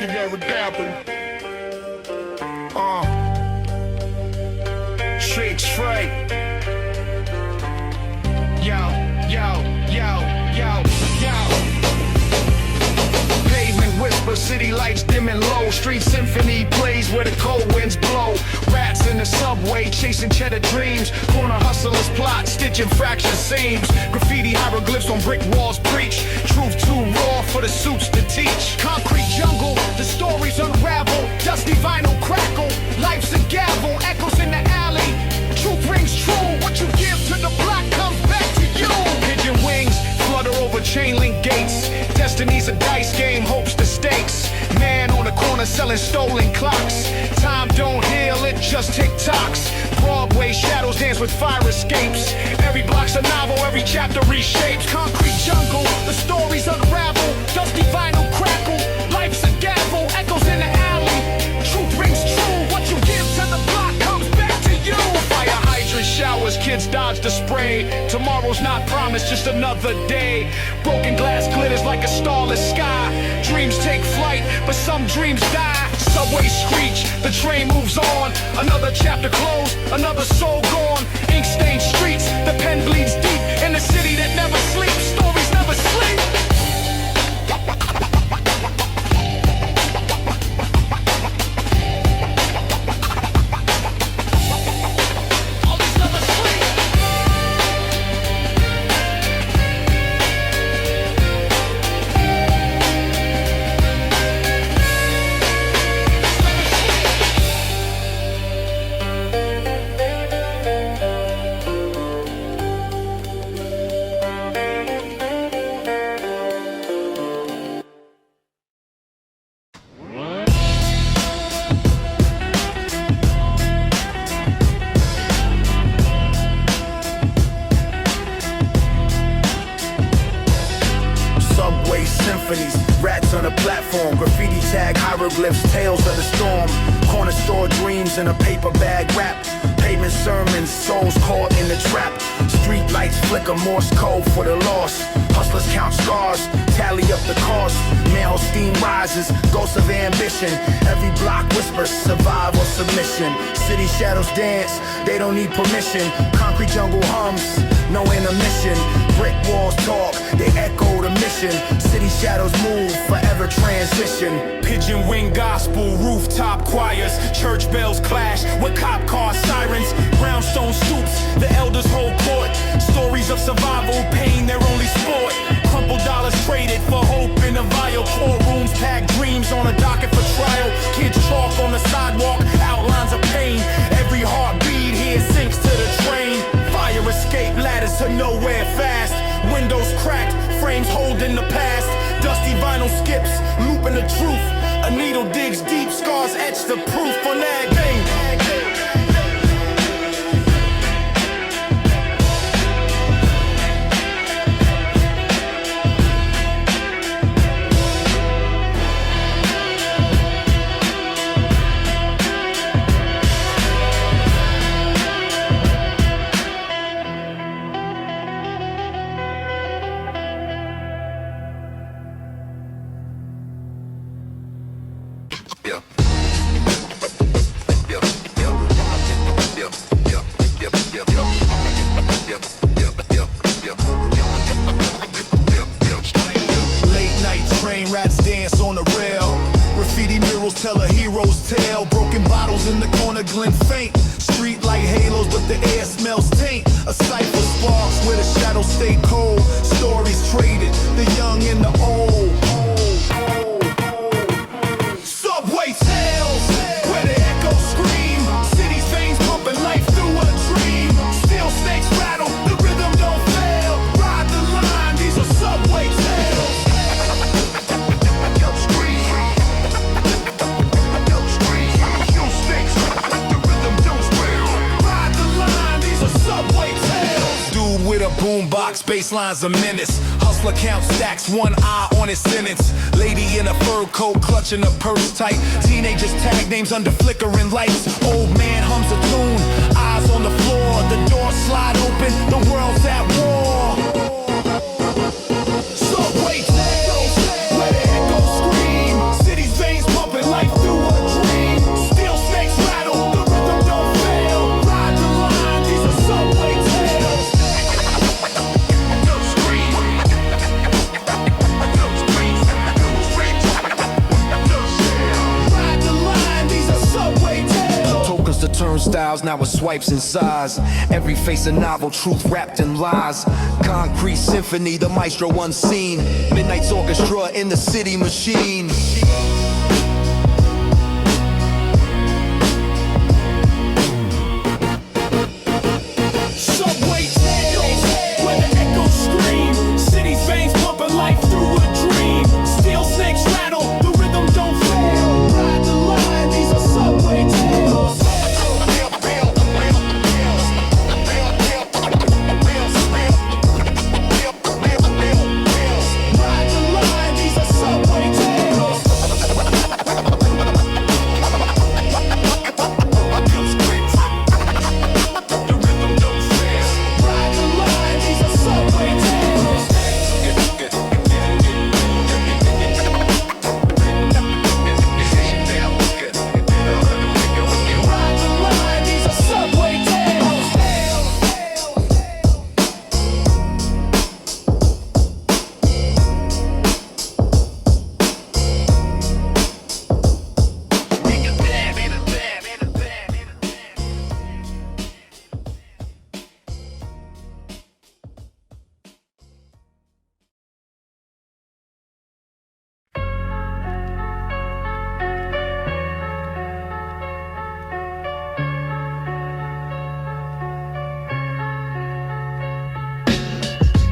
S2: You never dabbing. Straight straight. Yo, yo, yo, yo, yo. Pavement whisper, city lights dimming low. Street symphony plays where the cold winds blow. Rats in the subway chasing cheddar dreams. Corner hustlers plot, stitching fractured seams. Graffiti hieroglyphs on brick walls preach. Truth too raw for the suits to teach. Concrete jungle, the stories unravel. Dusty vinyl crackle, life's a gavel. Echoes in the alley, truth rings true. What you give to the block comes back to you. Pigeon wings flutter over chain link gates. Destiny's a dice game, hopes the stakes. Man on the corner selling stolen clocks. Time don't heal, it just tick-tocks. Broadway shadows dance with fire escapes. Every block's a novel, every chapter reshapes. Concrete jungle, the stories unravel. Dusty vinyl crackle, life's a gavel. Echoes in the alley, truth rings true. What you give to the block comes back to you. Fire hydrant showers, kids dodge the spray. Tomorrow's not promised, just another day. Broken glass glitters like a starless sky. Dreams take flight, but some dreams die. Subway screech, the train moves on. Another chapter closed, another soul gone. Ink stained streets, the pen bleeds deep. In a city that never sleeps, stories never sleep. Rats on a platform, graffiti tag, hieroglyphs, tales of the storm. Corner store dreams in a paper bag wrap. Pavement sermons, souls caught in the trap. Street lights flicker, Morse code for the lost. Hustlers count scars, tally up the cost. Male steam rises, ghosts of ambition. Every block whispers, survive or submission. City shadows dance, they don't need permission. Concrete jungle hums, no intermission. Brick walls talk, they echo the mission. City shadows move, forever transition. Pigeon wing gospel, rooftop choirs. Church bells clash with cop car sirens. Brownstone stoops, the elders hold court. Stories of survival, pain, their only sport. Crumpled dollars traded for hope in a vial. Courtrooms pack dreams on a docket for trial. Kids chalk on the sidewalk, outlines of pain. Every heartbeat here sinks to the train. Fire escape ladders to nowhere fast. Windows cracked, frames holding the past. Dusty vinyl skips, looping the truth. A needle digs deep, scars etch the proof on that game. Rats dance on the rail. Graffiti murals tell a hero's tale. Broken bottles in the corner glint faint. Street light halos, but the air smells taint. A cipher sparks where the shadows stay cold. Stories traded, the young and the old. Subway tales, where the echoes scream. City's veins pumping life through a dream. Steel snakes rattle, the rhythm don't fail. Ride the line, these are subway tales. With a boombox, bassline's a menace. Hustler count stacks, one eye on his sentence. Lady in a fur coat, clutching a purse tight. Teenagers tag names under flickering lights. Old man hums a tune, eyes on the floor. The doors slide open, the world's at war. Subway tales, where the echoes scream. City's veins pump.
S4: Turnstiles, now it swipes in size. Every face a novel, truth wrapped in lies. Concrete symphony, the maestro unseen. Midnight's orchestra in the city machine.
S3: Subway tales, where the echoes scream. City's veins pumping life through a dream. Steel snakes rattle, the rhythm don't fail. Ride the line, these are subway tales. Ride the line, these are subway tales. The rhythm don't fail. Ride the line, these are subway tales. Ride the line, these are subway tales.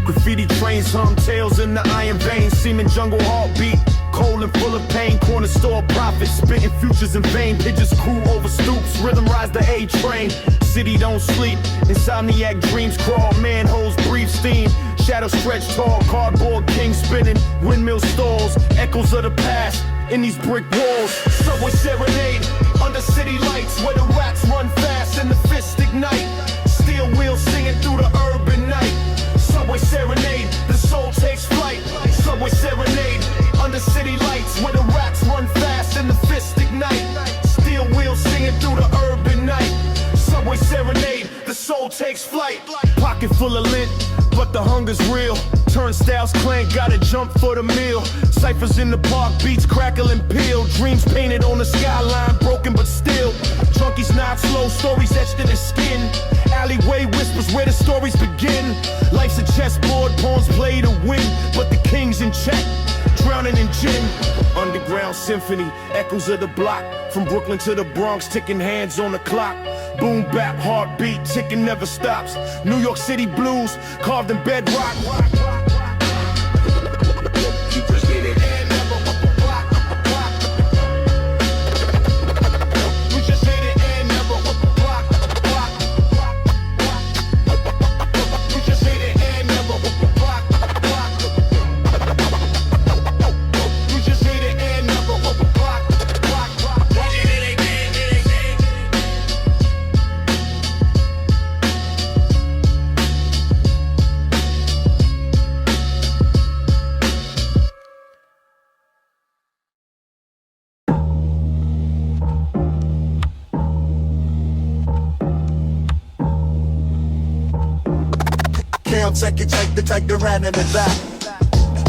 S3: Graffiti trains hum tales in the iron veins. Seeming jungle heartbeat, cold and full of pain. Corner store profits, spitting futures in vain. Pigeons crew over stoops, rhythm rise the A train. City don't sleep, insomniac dreams crawl. Manholes breathe steam, shadows stretch tall. Cardboard king spinning, windmill stalls. Echoes of the past in these brick walls. Subway serenade, under city lights. Where the rats run fast and the fists ignite. Steel wheels singing through the urban night. Subway serenade, the soul takes flight. Subway serenade, under city lights. Where the rats run fast and the fists ignite. Steel wheels singing through the urban night. Subway serenade, the soul takes flight. Pocket full of lint, but the hunger's real. Turnstiles clank, gotta jump for the meal. Ciphers in the park, beats crackle and peel. Dreams painted on the skyline, broken but still. Junkies not slow, stories etched in their skin. Alleyway whispers where the stories begin. Life's a chessboard, pawns play to win, but the king's in check, drowning in gin. Underground symphony, echoes of the block. From Brooklyn to the Bronx, ticking hands on the clock. Boom bap, heartbeat, ticking never stops. New York City blues, carved in bedrock. You just get it and never block. You just hit it and never block. You just hit it and never block. You just hit it and never block.
S2: Take the rat in the back.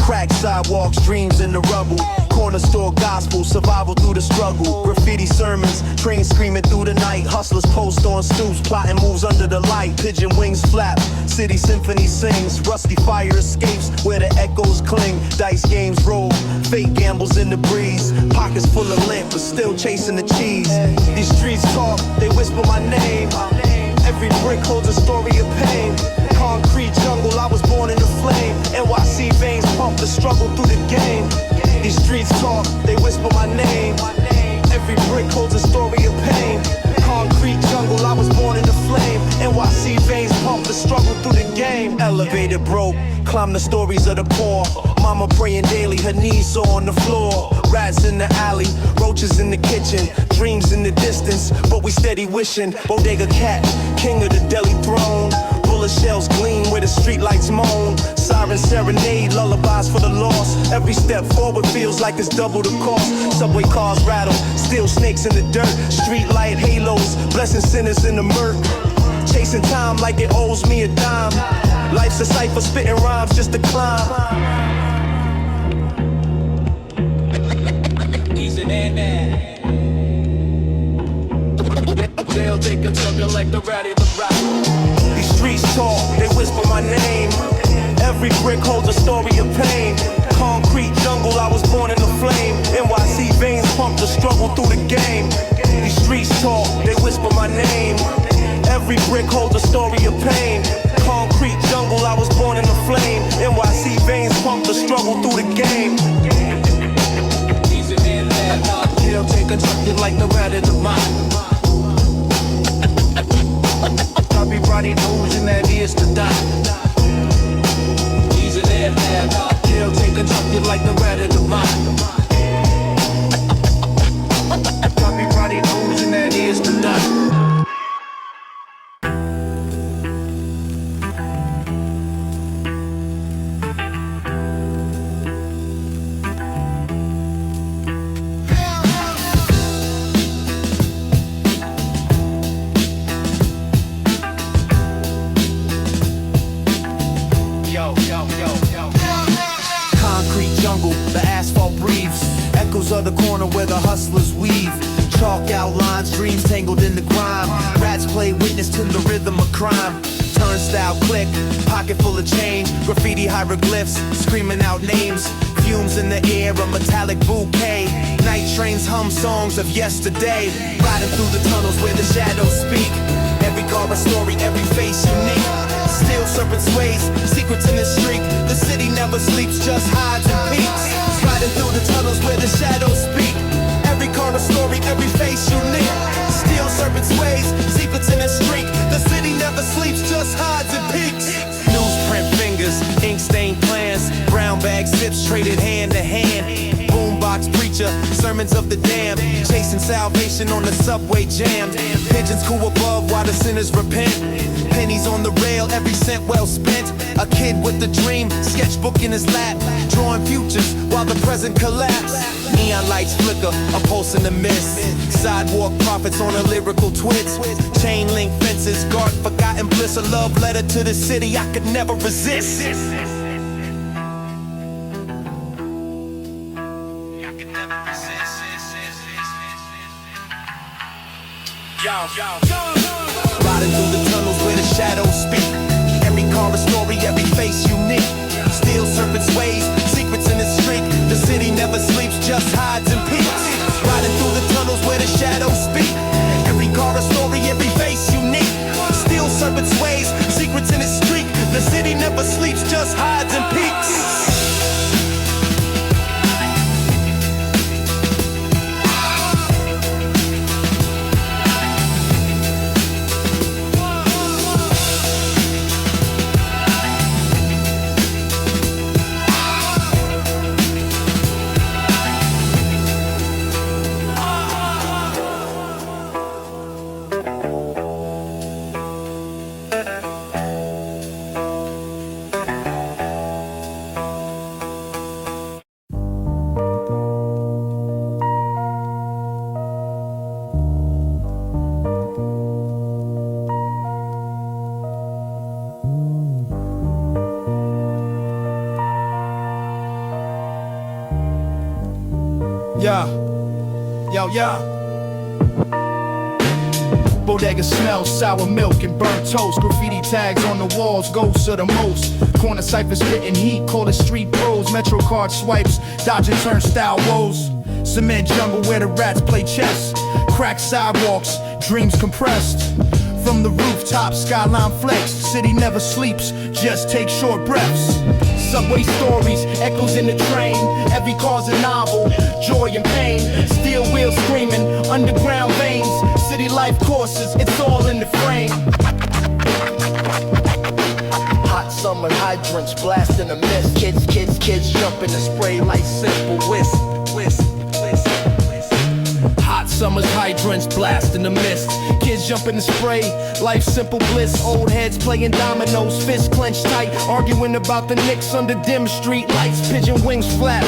S2: Crack sidewalks, dreams in the rubble. Corner store gospel, survival through the struggle. Graffiti sermons, trains screaming through the night. Hustlers post on stoops, plotting moves under the light. Pigeon wings flap, city symphony sings. Rusty fire escapes where the echoes cling. Dice games roll, fate gambles in the breeze. Pockets full of lint, but still chasing the cheese. These streets talk, they whisper my name. Every brick holds a story of pain. Concrete jungle, I was born in the flame. NYC veins pump the struggle through the game. These streets talk, they whisper my name. Every brick holds a story of pain. Concrete jungle, I was born in the flame. NYC veins pump the struggle through the game. Elevator broke, climb the stories of the poor. Mama praying daily, her knees sore on the floor. Rats in the alley, roaches in the kitchen. Dreams in the distance, but we steady wishing. Bodega cat, king of the deli throne. Bullet shells gleam where the streetlights moan. Siren serenade, lullabies for the lost. Every step forward feels like it's double the cost. Subway cars rattle, steel snakes in the dirt. Streetlight halos, blessing sinners in the murk. Chasing time like it owes me a dime. Life's a cipher, spitting rhymes just to climb. Easy man. Jail
S3: they can talk it like they're ready to rap.
S6: These streets talk, they whisper my name. Every brick holds a story of pain. Concrete jungle, I was born in the flame. NYC veins pump the struggle through the game. These streets talk, they whisper my name. Every brick holds a story of pain. Concrete jungle, I was born in the flame. NYC veins pump the struggle through the game.
S3: They'll take a talk like the red of the mind. Everybody knows and that is to die. He's an air they'll take a talk like the red of the mind. Everybody knows and that is to die.
S4: Of the corner where the hustlers weave. Chalk outlines, dreams tangled in the grime. Rats play witness to the rhythm of crime. Turnstile click, pocket full of change. Graffiti hieroglyphs, screaming out names. Fumes in the air, a metallic bouquet. Night trains hum songs of yesterday. Riding through the tunnels where the shadows speak. Every car a story, every face unique. Steel serpent sways, secrets in the streak. The city never sleeps, just hides and peaks. Riding through the tunnels where the shadows speak. Every car a story, every face unique. Steel serpent sways, secrets in the streak. The city never sleeps, just hides and peaks. Newsprint fingers, ink stained plans. Brown bag sips traded hand to hand. Boombox preacher, sermons of the damned. Chasing salvation on the subway jam. Pigeons coo above while the sinners repent. Pennies on the rail, every cent well spent. A kid with a dream, sketchbook in his lap. Drawing futures while the present collapse. Neon lights flicker, a pulse in the mist. Sidewalk prophets on a lyrical twist. Chain link fences, guard forgotten bliss. A love letter to the city I could never resist. Riding through the tunnels where the shadows speak. Every car a story, every face unique. Steel serpent sways, secrets in the streak. The city never sleeps, just hides and peeks. Riding through the tunnels where the shadows speak. Every car a story, every face unique. Steel serpent sways, secrets in the streak. The city never sleeps, just hides and peeks. Yeah. Bodega smells, sour milk and burnt toast. Graffiti tags on the walls, ghosts of the most. Corner ciphers spitting heat, call it street pros. Metro card swipes, dodging turnstile woes. Cement jungle where the rats play chess. Cracked sidewalks, dreams compressed. From the rooftop, skyline flex. City never sleeps, just take short breaths. Subway stories, echoes in the train. Every car's a novel, joy and pain. Steel wheels screaming, underground veins. City life courses, it's all in the frame. Hot summer hydrants blasting a mist. Kids jump in the spray like simple whisk. Hot summer's hydrants blasting the mist. Kids jump in the spray, life simple bliss. Old heads playing dominoes, fists clenched tight, arguing about the Knicks under dim street lights. Pigeon wings flap,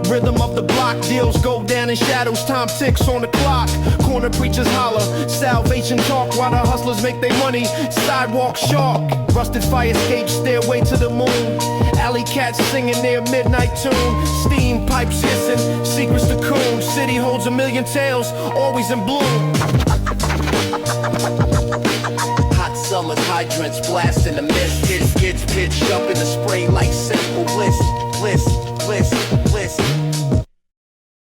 S4: rhythm of the block. Deals go down in shadows, time ticks on the clock. Corner preachers holler, salvation talk while the hustlers make their money. Sidewalk shark, rusted fire escape, stairway to the moon. Alley cats singing their midnight tune. Steam pipes hissing, secrets to coon. City holds a million tales, always in bloom.
S5: in the mist. Hits gets pitched up in the spray like